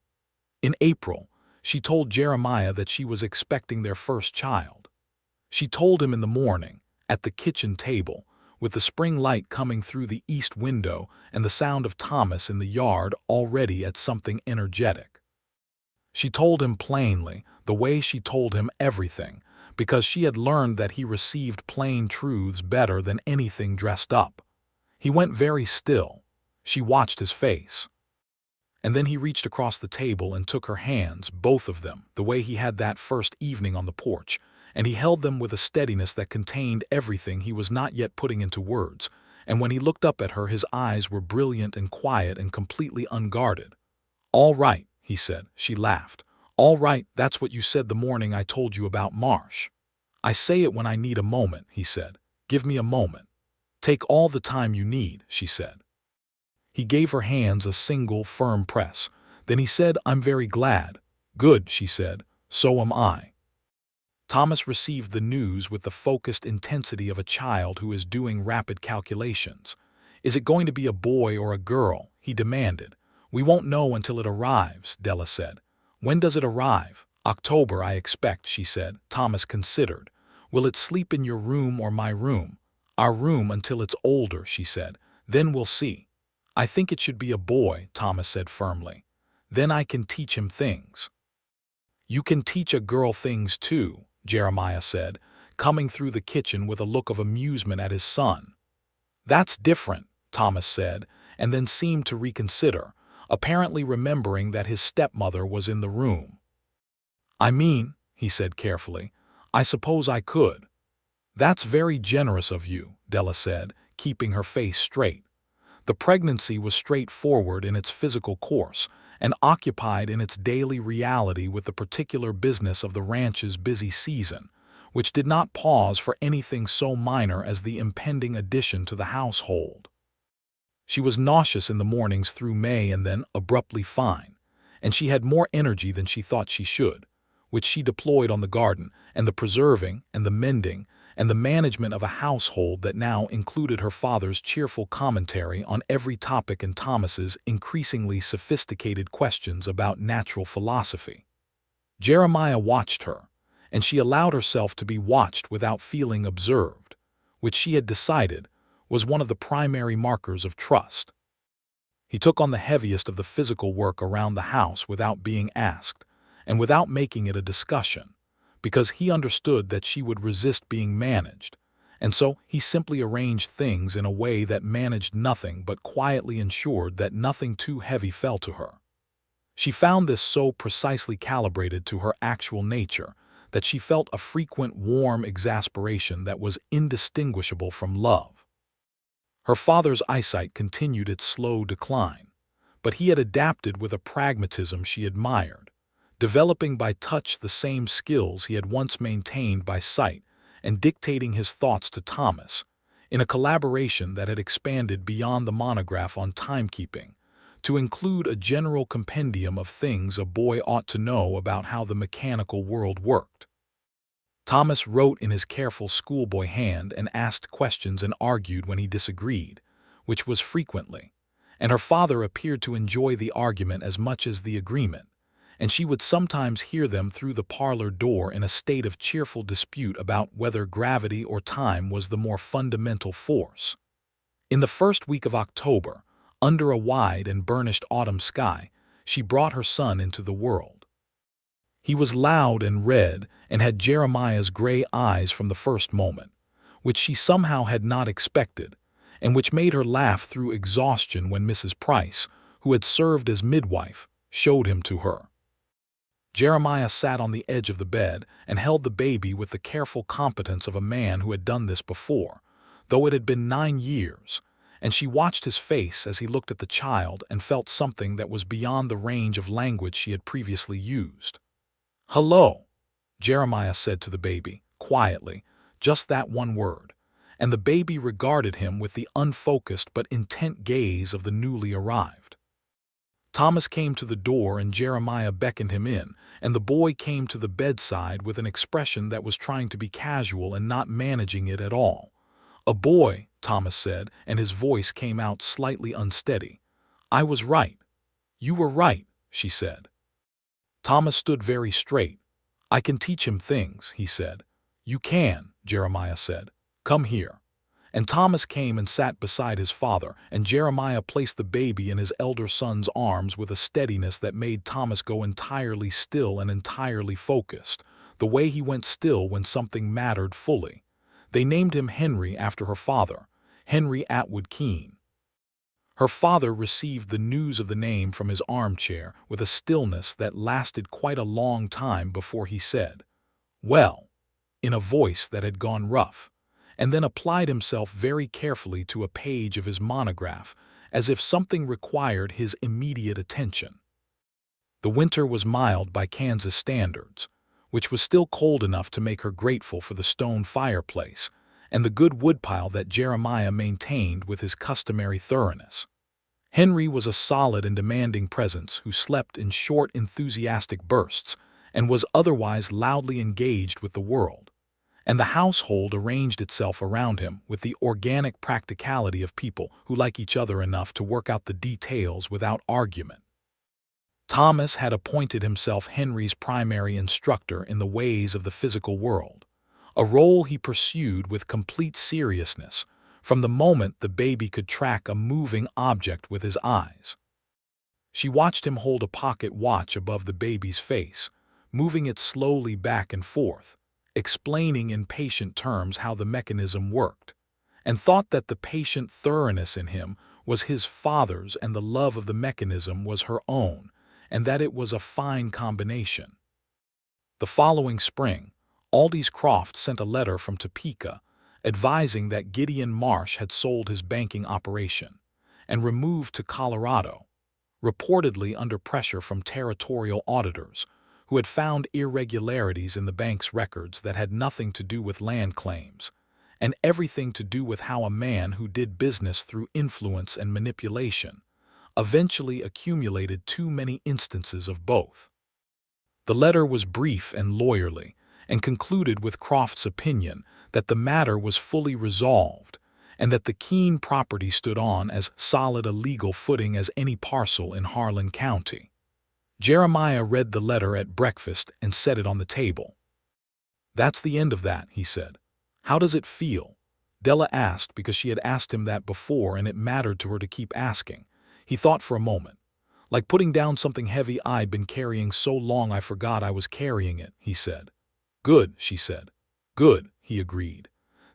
In April, she told Jeremiah that she was expecting their first child. She told him in the morning, at the kitchen table, with the spring light coming through the east window and the sound of Thomas in the yard already at something energetic. She told him plainly, the way she told him everything, because she had learned that he received plain truths better than anything dressed up. He went very still. She watched his face. And then he reached across the table and took her hands, both of them, the way he had that first evening on the porch, and he held them with a steadiness that contained everything he was not yet putting into words, and when he looked up at her his eyes were brilliant and quiet and completely unguarded. "All right," he said. She laughed. "All right, that's what you said the morning I told you about Marsh." "I say it when I need a moment," he said. "Give me a moment." "Take all the time you need," she said. He gave her hands a single, firm press. Then he said, "I'm very glad." "Good," she said. "So am I." Thomas received the news with the focused intensity of a child who is doing rapid calculations. "Is it going to be a boy or a girl?" he demanded. "We won't know until it arrives," Della said. "When does it arrive?" "October, I expect," she said. Thomas considered. "Will it sleep in your room or my room?" "Our room until it's older," she said. "Then we'll see." "I think it should be a boy," Thomas said firmly. "Then I can teach him things." "You can teach a girl things too," Jeremiah said, coming through the kitchen with a look of amusement at his son. "That's different," Thomas said, and then seemed to reconsider, apparently remembering that his stepmother was in the room. "I mean," he said carefully, "I suppose I could." "That's very generous of you," Della said, keeping her face straight. The pregnancy was straightforward in its physical course and occupied in its daily reality with the particular business of the ranch's busy season, which did not pause for anything so minor as the impending addition to the household. She was nauseous in the mornings through May and then abruptly fine, and she had more energy than she thought she should, which she deployed on the garden and the preserving and the mending and the management of a household that now included her father's cheerful commentary on every topic and Thomas's increasingly sophisticated questions about natural philosophy. Jeremiah watched her, and she allowed herself to be watched without feeling observed, which she had decided was one of the primary markers of trust. He took on the heaviest of the physical work around the house without being asked, and without making it a discussion, because he understood that she would resist being managed, and so he simply arranged things in a way that managed nothing but quietly ensured that nothing too heavy fell to her. She found this so precisely calibrated to her actual nature that she felt a frequent warm exasperation that was indistinguishable from love. Her father's eyesight continued its slow decline, but he had adapted with a pragmatism she admired, developing by touch the same skills he had once maintained by sight and dictating his thoughts to Thomas, in a collaboration that had expanded beyond the monograph on timekeeping, to include a general compendium of things a boy ought to know about how the mechanical world worked. Thomas wrote in his careful schoolboy hand and asked questions and argued when he disagreed, which was frequently, and her father appeared to enjoy the argument as much as the agreement, and she would sometimes hear them through the parlor door in a state of cheerful dispute about whether gravity or time was the more fundamental force. In the first week of October, under a wide and burnished autumn sky, she brought her son into the world. He was loud and red and had Jeremiah's gray eyes from the first moment, which she somehow had not expected, and which made her laugh through exhaustion when Mrs. Price, who had served as midwife, showed him to her. Jeremiah sat on the edge of the bed and held the baby with the careful competence of a man who had done this before, though it had been 9 years, and she watched his face as he looked at the child and felt something that was beyond the range of language she had previously used. "Hello," Jeremiah said to the baby, quietly, just that one word, and the baby regarded him with the unfocused but intent gaze of the newly arrived. Thomas came to the door and Jeremiah beckoned him in, and the boy came to the bedside with an expression that was trying to be casual and not managing it at all. "A boy," Thomas said, and his voice came out slightly unsteady. "I was right." "You were right," she said. Thomas stood very straight. "I can teach him things," he said. "You can," Jeremiah said. "Come here." And Thomas came and sat beside his father, and Jeremiah placed the baby in his elder son's arms with a steadiness that made Thomas go entirely still and entirely focused, the way he went still when something mattered fully. They named him Henry after her father, Henry Atwood Keene. Her father received the news of the name from his armchair with a stillness that lasted quite a long time before he said, "Well," in a voice that had gone rough, and then applied himself very carefully to a page of his monograph, as if something required his immediate attention. The winter was mild by Kansas standards, which was still cold enough to make her grateful for the stone fireplace and the good woodpile that Jeremiah maintained with his customary thoroughness. Henry was a solid and demanding presence who slept in short, enthusiastic bursts and was otherwise loudly engaged with the world, and the household arranged itself around him with the organic practicality of people who like each other enough to work out the details without argument. Thomas had appointed himself Henry's primary instructor in the ways of the physical world, a role he pursued with complete seriousness from the moment the baby could track a moving object with his eyes. She watched him hold a pocket watch above the baby's face, moving it slowly back and forth, explaining in patient terms how the mechanism worked, and thought that the patient thoroughness in him was his father's and the love of the mechanism was her own, and that it was a fine combination. The following spring, Aldous Croft sent a letter from Topeka advising that Gideon Marsh had sold his banking operation and removed to Colorado, reportedly under pressure from territorial auditors who had found irregularities in the bank's records that had nothing to do with land claims and everything to do with how a man who did business through influence and manipulation eventually accumulated too many instances of both. The letter was brief and lawyerly, and concluded with Croft's opinion that the matter was fully resolved and that the Keene property stood on as solid a legal footing as any parcel in Harlan County. Jeremiah read the letter at breakfast and set it on the table. "That's the end of that," he said. "How does it feel?" Della asked because she had asked him that before and it mattered to her to keep asking. He thought for a moment. "Like putting down something heavy I'd been carrying so long I forgot I was carrying it," he said. "Good," she said. "Good," he agreed.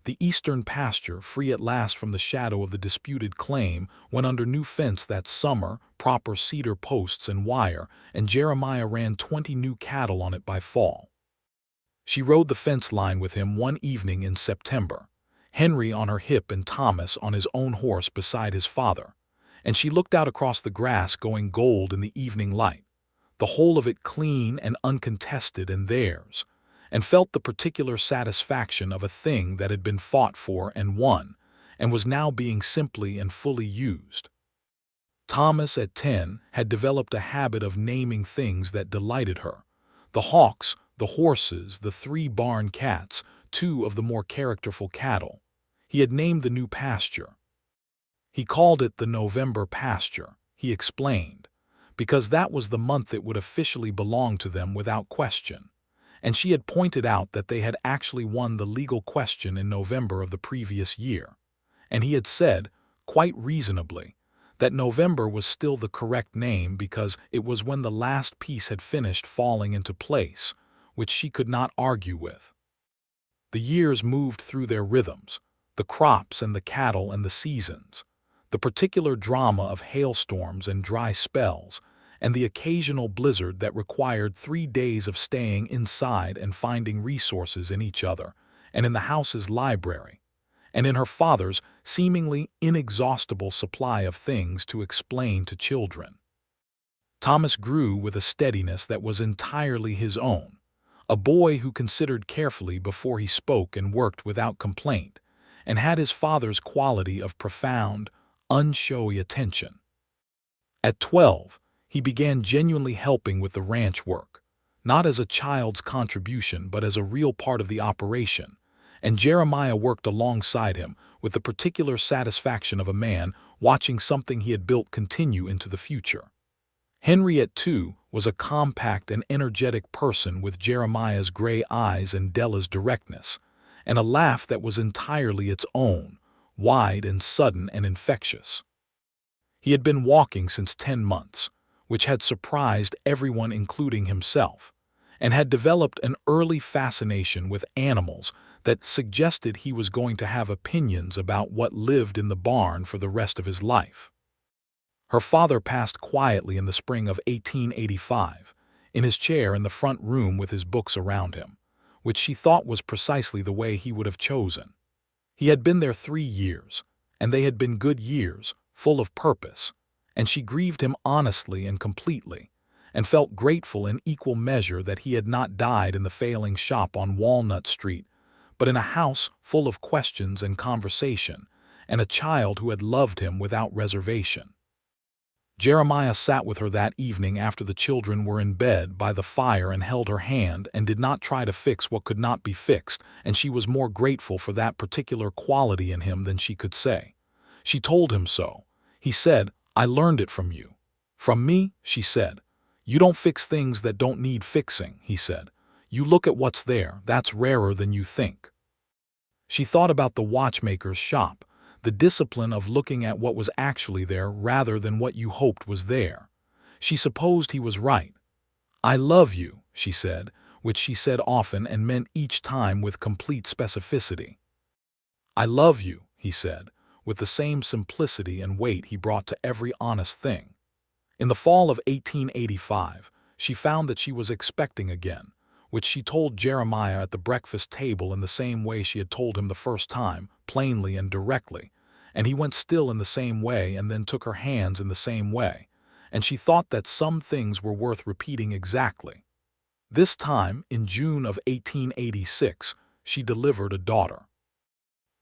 The eastern pasture, free at last from the shadow of the disputed claim, went under new fence that summer, proper cedar posts and wire, and Jeremiah ran 20 new cattle on it by fall. She rode the fence line with him one evening in September, Henry on her hip and Thomas on his own horse beside his father, and she looked out across the grass going gold in the evening light, the whole of it clean and uncontested and theirs, and felt the particular satisfaction of a thing that had been fought for and won, and was now being simply and fully used. Thomas, at 10, had developed a habit of naming things that delighted her: the hawks, the horses, the 3 barn cats, 2 of the more characterful cattle. He had named the new pasture. He called it the November pasture, he explained, because that was the month it would officially belong to them without question. And she had pointed out that they had actually won the legal question in November of the previous year, and he had said, quite reasonably, that November was still the correct name because it was when the last piece had finished falling into place, which she could not argue with. The years moved through their rhythms, the crops and the cattle and the seasons, the particular drama of hailstorms and dry spells, and the occasional blizzard that required 3 days of staying inside and finding resources in each other, and in the house's library, and in her father's seemingly inexhaustible supply of things to explain to children. Thomas grew with a steadiness that was entirely his own, a boy who considered carefully before he spoke and worked without complaint, and had his father's quality of profound, unshowy attention. At 12, he began genuinely helping with the ranch work, not as a child's contribution but as a real part of the operation, and Jeremiah worked alongside him with the particular satisfaction of a man watching something he had built continue into the future. Henry, at 2, was a compact and energetic person with Jeremiah's gray eyes and Della's directness, and a laugh that was entirely its own, wide and sudden and infectious. He had been walking since 10 months, which had surprised everyone including himself, and had developed an early fascination with animals that suggested he was going to have opinions about what lived in the barn for the rest of his life. Her father passed quietly in the spring of 1885, in his chair in the front room with his books around him, which she thought was precisely the way he would have chosen. He had been there 3 years, and they had been good years, full of purpose, and she grieved him honestly and completely, and felt grateful in equal measure that he had not died in the failing shop on Walnut Street, but in a house full of questions and conversation, and a child who had loved him without reservation. Jeremiah sat with her that evening after the children were in bed by the fire and held her hand and did not try to fix what could not be fixed, and she was more grateful for that particular quality in him than she could say. She told him so. He said, "I learned it from you." "From me?" she said. "You don't fix things that don't need fixing," he said. "You look at what's there. That's rarer than you think." She thought about the watchmaker's shop, the discipline of looking at what was actually there rather than what you hoped was there. She supposed he was right. "I love you," she said, which she said often and meant each time with complete specificity. I love you, he said, with the same simplicity and weight he brought to every honest thing. In the fall of 1885, she found that she was expecting again, which she told Jeremiah at the breakfast table in the same way she had told him the first time, plainly and directly, and he went still in the same way and then took her hands in the same way, and she thought that some things were worth repeating exactly. This time, in June of 1886, she delivered a daughter.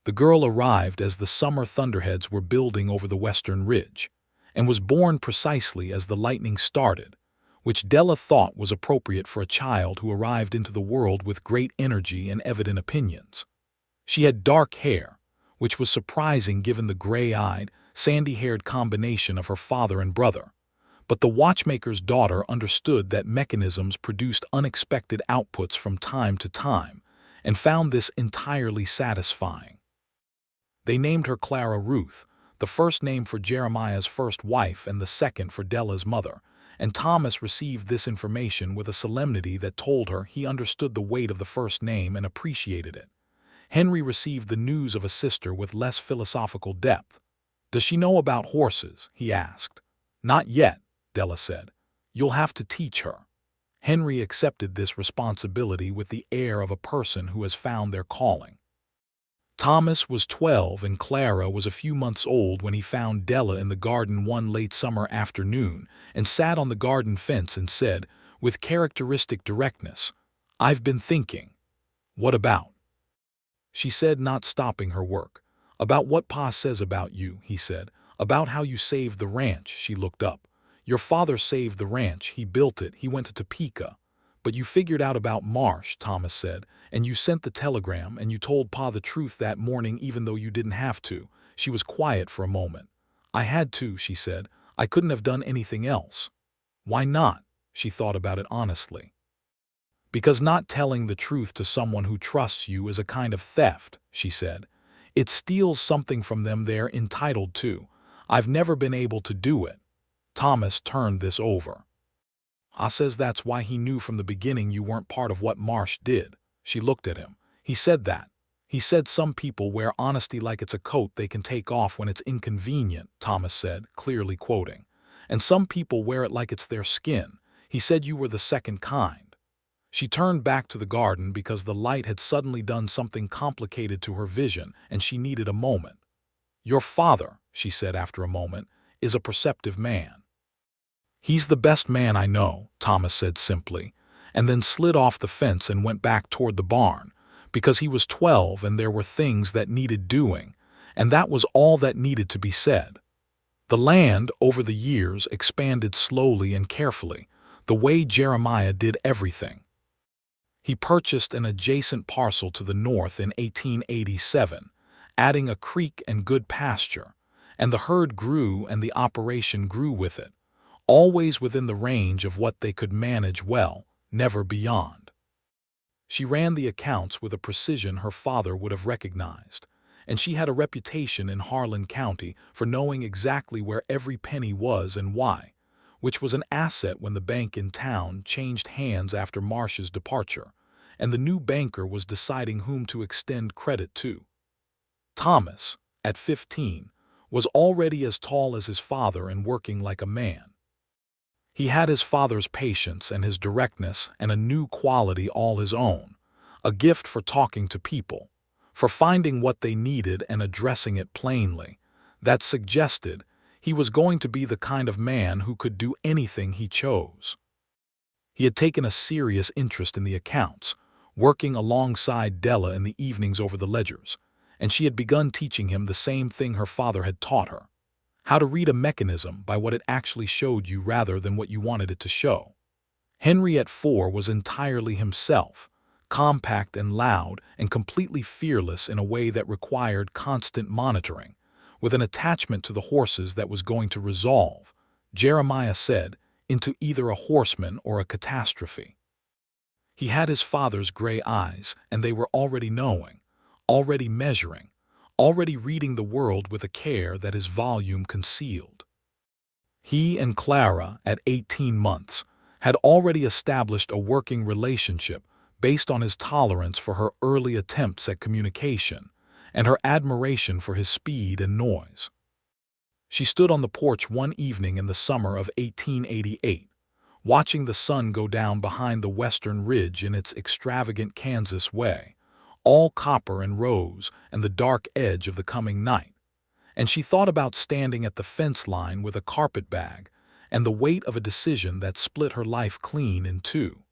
The girl arrived as the summer thunderheads were building over the western ridge, and was born precisely as the lightning started, which Della thought was appropriate for a child who arrived into the world with great energy and evident opinions. She had dark hair, which was surprising given the gray-eyed, sandy-haired combination of her father and brother, but the watchmaker's daughter understood that mechanisms produced unexpected outputs from time to time, and found this entirely satisfying. They named her Clara Ruth, the first name for Jeremiah's first wife and the second for Della's mother, and Thomas received this information with a solemnity that told her he understood the weight of the first name and appreciated it. Henry received the news of a sister with less philosophical depth. Does she know about horses? He asked. Not yet, Della said. You'll have to teach her. Henry accepted this responsibility with the air of a person who has found their calling. Thomas was 12 and Clara was a few months old when he found Della in the garden one late summer afternoon and sat on the garden fence and said, with characteristic directness, I've been thinking. What about? She said, not stopping her work. About what Pa says about you, he said. About how you saved the ranch. She looked up. Your father saved the ranch. He built it. He went to Topeka. But you figured out about Marsh, Thomas said, and you sent the telegram and you told Pa the truth that morning even though you didn't have to. She was quiet for a moment. I had to, she said. I couldn't have done anything else. Why not? She thought about it honestly. Because not telling the truth to someone who trusts you is a kind of theft, she said. It steals something from them they're entitled to. I've never been able to do it. Thomas turned this over. I says that's why he knew from the beginning you weren't part of what Marsh did. She looked at him. He said that. He said some people wear honesty like it's a coat they can take off when it's inconvenient, Thomas said, clearly quoting. And some people wear it like it's their skin. He said you were the second kind. She turned back to the garden because the light had suddenly done something complicated to her vision and she needed a moment. Your father, she said after a moment, is a perceptive man. He's the best man I know, Thomas said simply, and then slid off the fence and went back toward the barn, because he was 12 and there were things that needed doing, and that was all that needed to be said. The land, over the years, expanded slowly and carefully, the way Jeremiah did everything. He purchased an adjacent parcel to the north in 1887, adding a creek and good pasture, and the herd grew and the operation grew with it, always within the range of what they could manage well, never beyond. She ran the accounts with a precision her father would have recognized, and she had a reputation in Harlan County for knowing exactly where every penny was and why, which was an asset when the bank in town changed hands after Marsh's departure, and the new banker was deciding whom to extend credit to. Thomas, at 15, was already as tall as his father and working like a man. He had his father's patience and his directness and a new quality all his own, a gift for talking to people, for finding what they needed and addressing it plainly, that suggested he was going to be the kind of man who could do anything he chose. He had taken a serious interest in the accounts, working alongside Della in the evenings over the ledgers, and she had begun teaching him the same thing her father had taught her. How to read a mechanism by what it actually showed you rather than what you wanted it to show. Henry at 4 was entirely himself, compact and loud and completely fearless in a way that required constant monitoring, with an attachment to the horses that was going to resolve, Jeremiah said, into either a horseman or a catastrophe. He had his father's gray eyes, and they were already knowing, already measuring, already reading the world with a care that his volume concealed. He and Clara, at 18 months, had already established a working relationship based on his tolerance for her early attempts at communication and her admiration for his speed and noise. She stood on the porch one evening in the summer of 1888, watching the sun go down behind the western ridge in its extravagant Kansas way, all copper and rose and the dark edge of the coming night, and she thought about standing at the fence line with a carpet bag and the weight of a decision that split her life clean in two.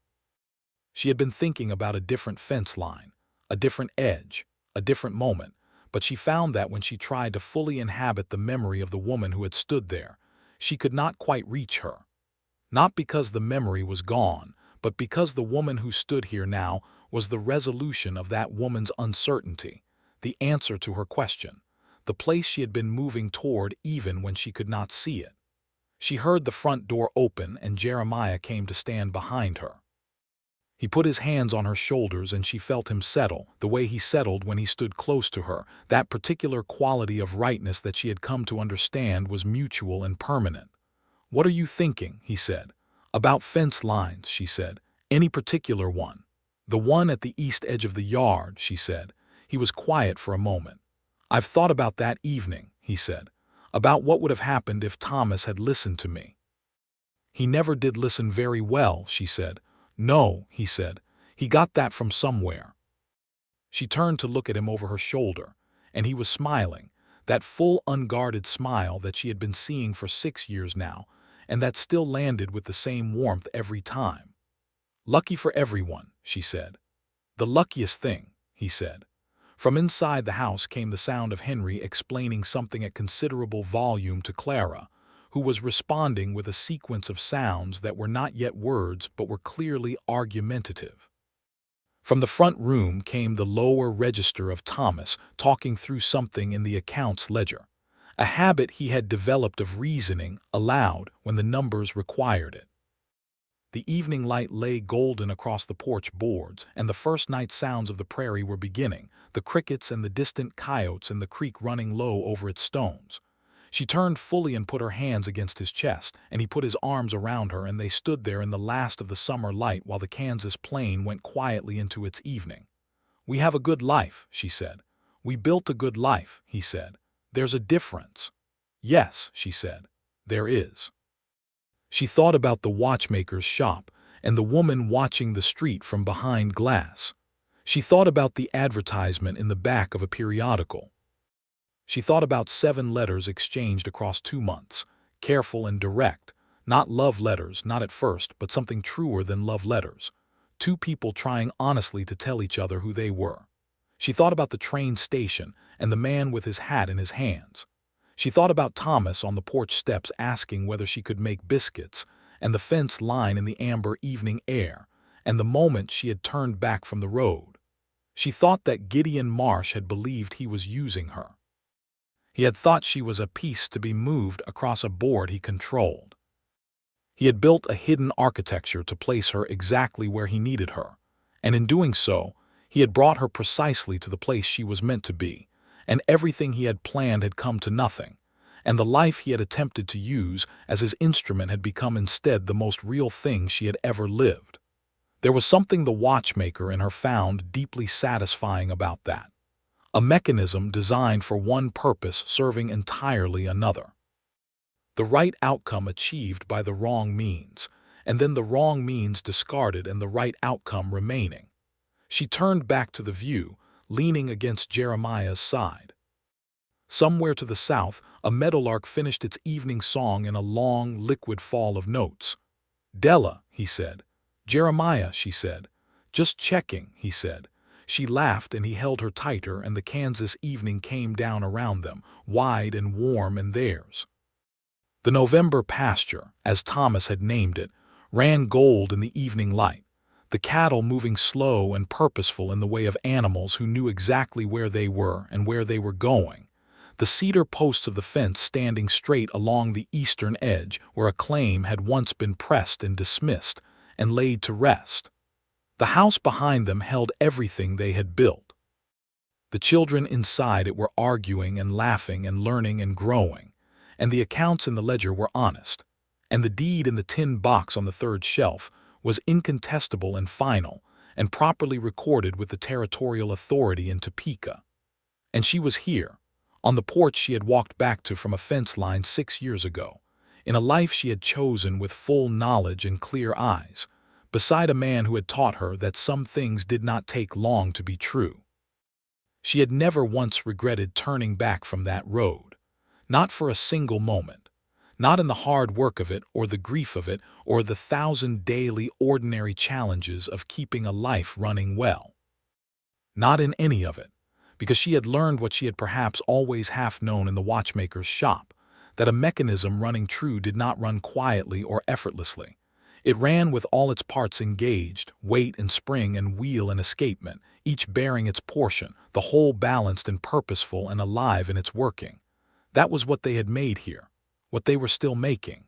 She had been thinking about a different fence line, a different edge, a different moment, but she found that when she tried to fully inhabit the memory of the woman who had stood there, she could not quite reach her. Not because the memory was gone, but because the woman who stood here now was the resolution of that woman's uncertainty, the answer to her question, the place she had been moving toward even when she could not see it. She heard the front door open and Jeremiah came to stand behind her. He put his hands on her shoulders and she felt him settle, the way he settled when he stood close to her. That particular quality of rightness that she had come to understand was mutual and permanent. "What are you thinking?" he said. "About fence lines," she said. "Any particular one?" "The one at the east edge of the yard," she said. He was quiet for a moment. "I've thought about that evening," he said. "About what would have happened if Thomas had listened to me." "He never did listen very well," she said. "No," he said. "He got that from somewhere." She turned to look at him over her shoulder, and he was smiling, that full, unguarded smile that she had been seeing for 6 years now, and that still landed with the same warmth every time. "Lucky for everyone," she said. "The luckiest thing," he said. From inside the house came the sound of Henry explaining something at considerable volume to Clara, who was responding with a sequence of sounds that were not yet words but were clearly argumentative. From the front room came the lower register of Thomas talking through something in the accounts ledger, a habit he had developed of reasoning aloud when the numbers required it. The evening light lay golden across the porch boards, and the first night sounds of the prairie were beginning, the crickets and the distant coyotes in the creek running low over its stones. She turned fully and put her hands against his chest, and he put his arms around her, and they stood there in the last of the summer light while the Kansas plain went quietly into its evening. "We have a good life," she said. "We built a good life," he said. "There's a difference." "Yes," she said, "there is." She thought about the watchmaker's shop and the woman watching the street from behind glass. She thought about the advertisement in the back of a periodical. She thought about 7 letters exchanged across 2 months, careful and direct, not love letters, not at first, but something truer than love letters. 2 people trying honestly to tell each other who they were. She thought about the train station and the man with his hat in his hands. She thought about Thomas on the porch steps asking whether she could make biscuits, and the fence line in the amber evening air, and the moment she had turned back from the road. She thought that Gideon Marsh had believed he was using her. He had thought she was a piece to be moved across a board he controlled. He had built a hidden architecture to place her exactly where he needed her, and in doing so, he had brought her precisely to the place she was meant to be, and everything he had planned had come to nothing, and the life he had attempted to use as his instrument had become instead the most real thing she had ever lived. There was something the watchmaker in her found deeply satisfying about that. A mechanism designed for one purpose serving entirely another. The right outcome achieved by the wrong means, and then the wrong means discarded and the right outcome remaining. She turned back to the view, leaning against Jeremiah's side. Somewhere to the south, a meadowlark finished its evening song in a long, liquid fall of notes. "Della," he said. "Jeremiah," she said. "Just checking," he said. She laughed and he held her tighter, and the Kansas evening came down around them, wide and warm in theirs. The November pasture, as Thomas had named it, ran gold in the evening light, the cattle moving slow and purposeful in the way of animals who knew exactly where they were and where they were going, the cedar posts of the fence standing straight along the eastern edge where a claim had once been pressed and dismissed and laid to rest. The house behind them held everything they had built. The children inside it were arguing and laughing and learning and growing, and the accounts in the ledger were honest. And the deed in the tin box on the third shelf was incontestable and final, and properly recorded with the territorial authority in Topeka. And she was here, on the porch she had walked back to from a fence line 6 years ago, in a life she had chosen with full knowledge and clear eyes, beside a man who had taught her that some things did not take long to be true. She had never once regretted turning back from that road, not for a single moment, not in the hard work of it or the grief of it or the 1,000 daily ordinary challenges of keeping a life running well. Not in any of it, because she had learned what she had perhaps always half known in the watchmaker's shop, that a mechanism running true did not run quietly or effortlessly. It ran with all its parts engaged, weight and spring and wheel and escapement, each bearing its portion, the whole balanced and purposeful and alive in its working. That was what they had made here, what they were still making.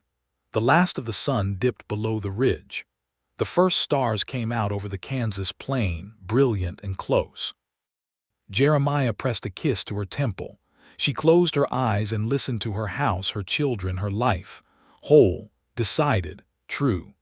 The last of the sun dipped below the ridge. The first stars came out over the Kansas plain, brilliant and close. Jeremiah pressed a kiss to her temple. She closed her eyes and listened to her house, her children, her life, whole, decided, true.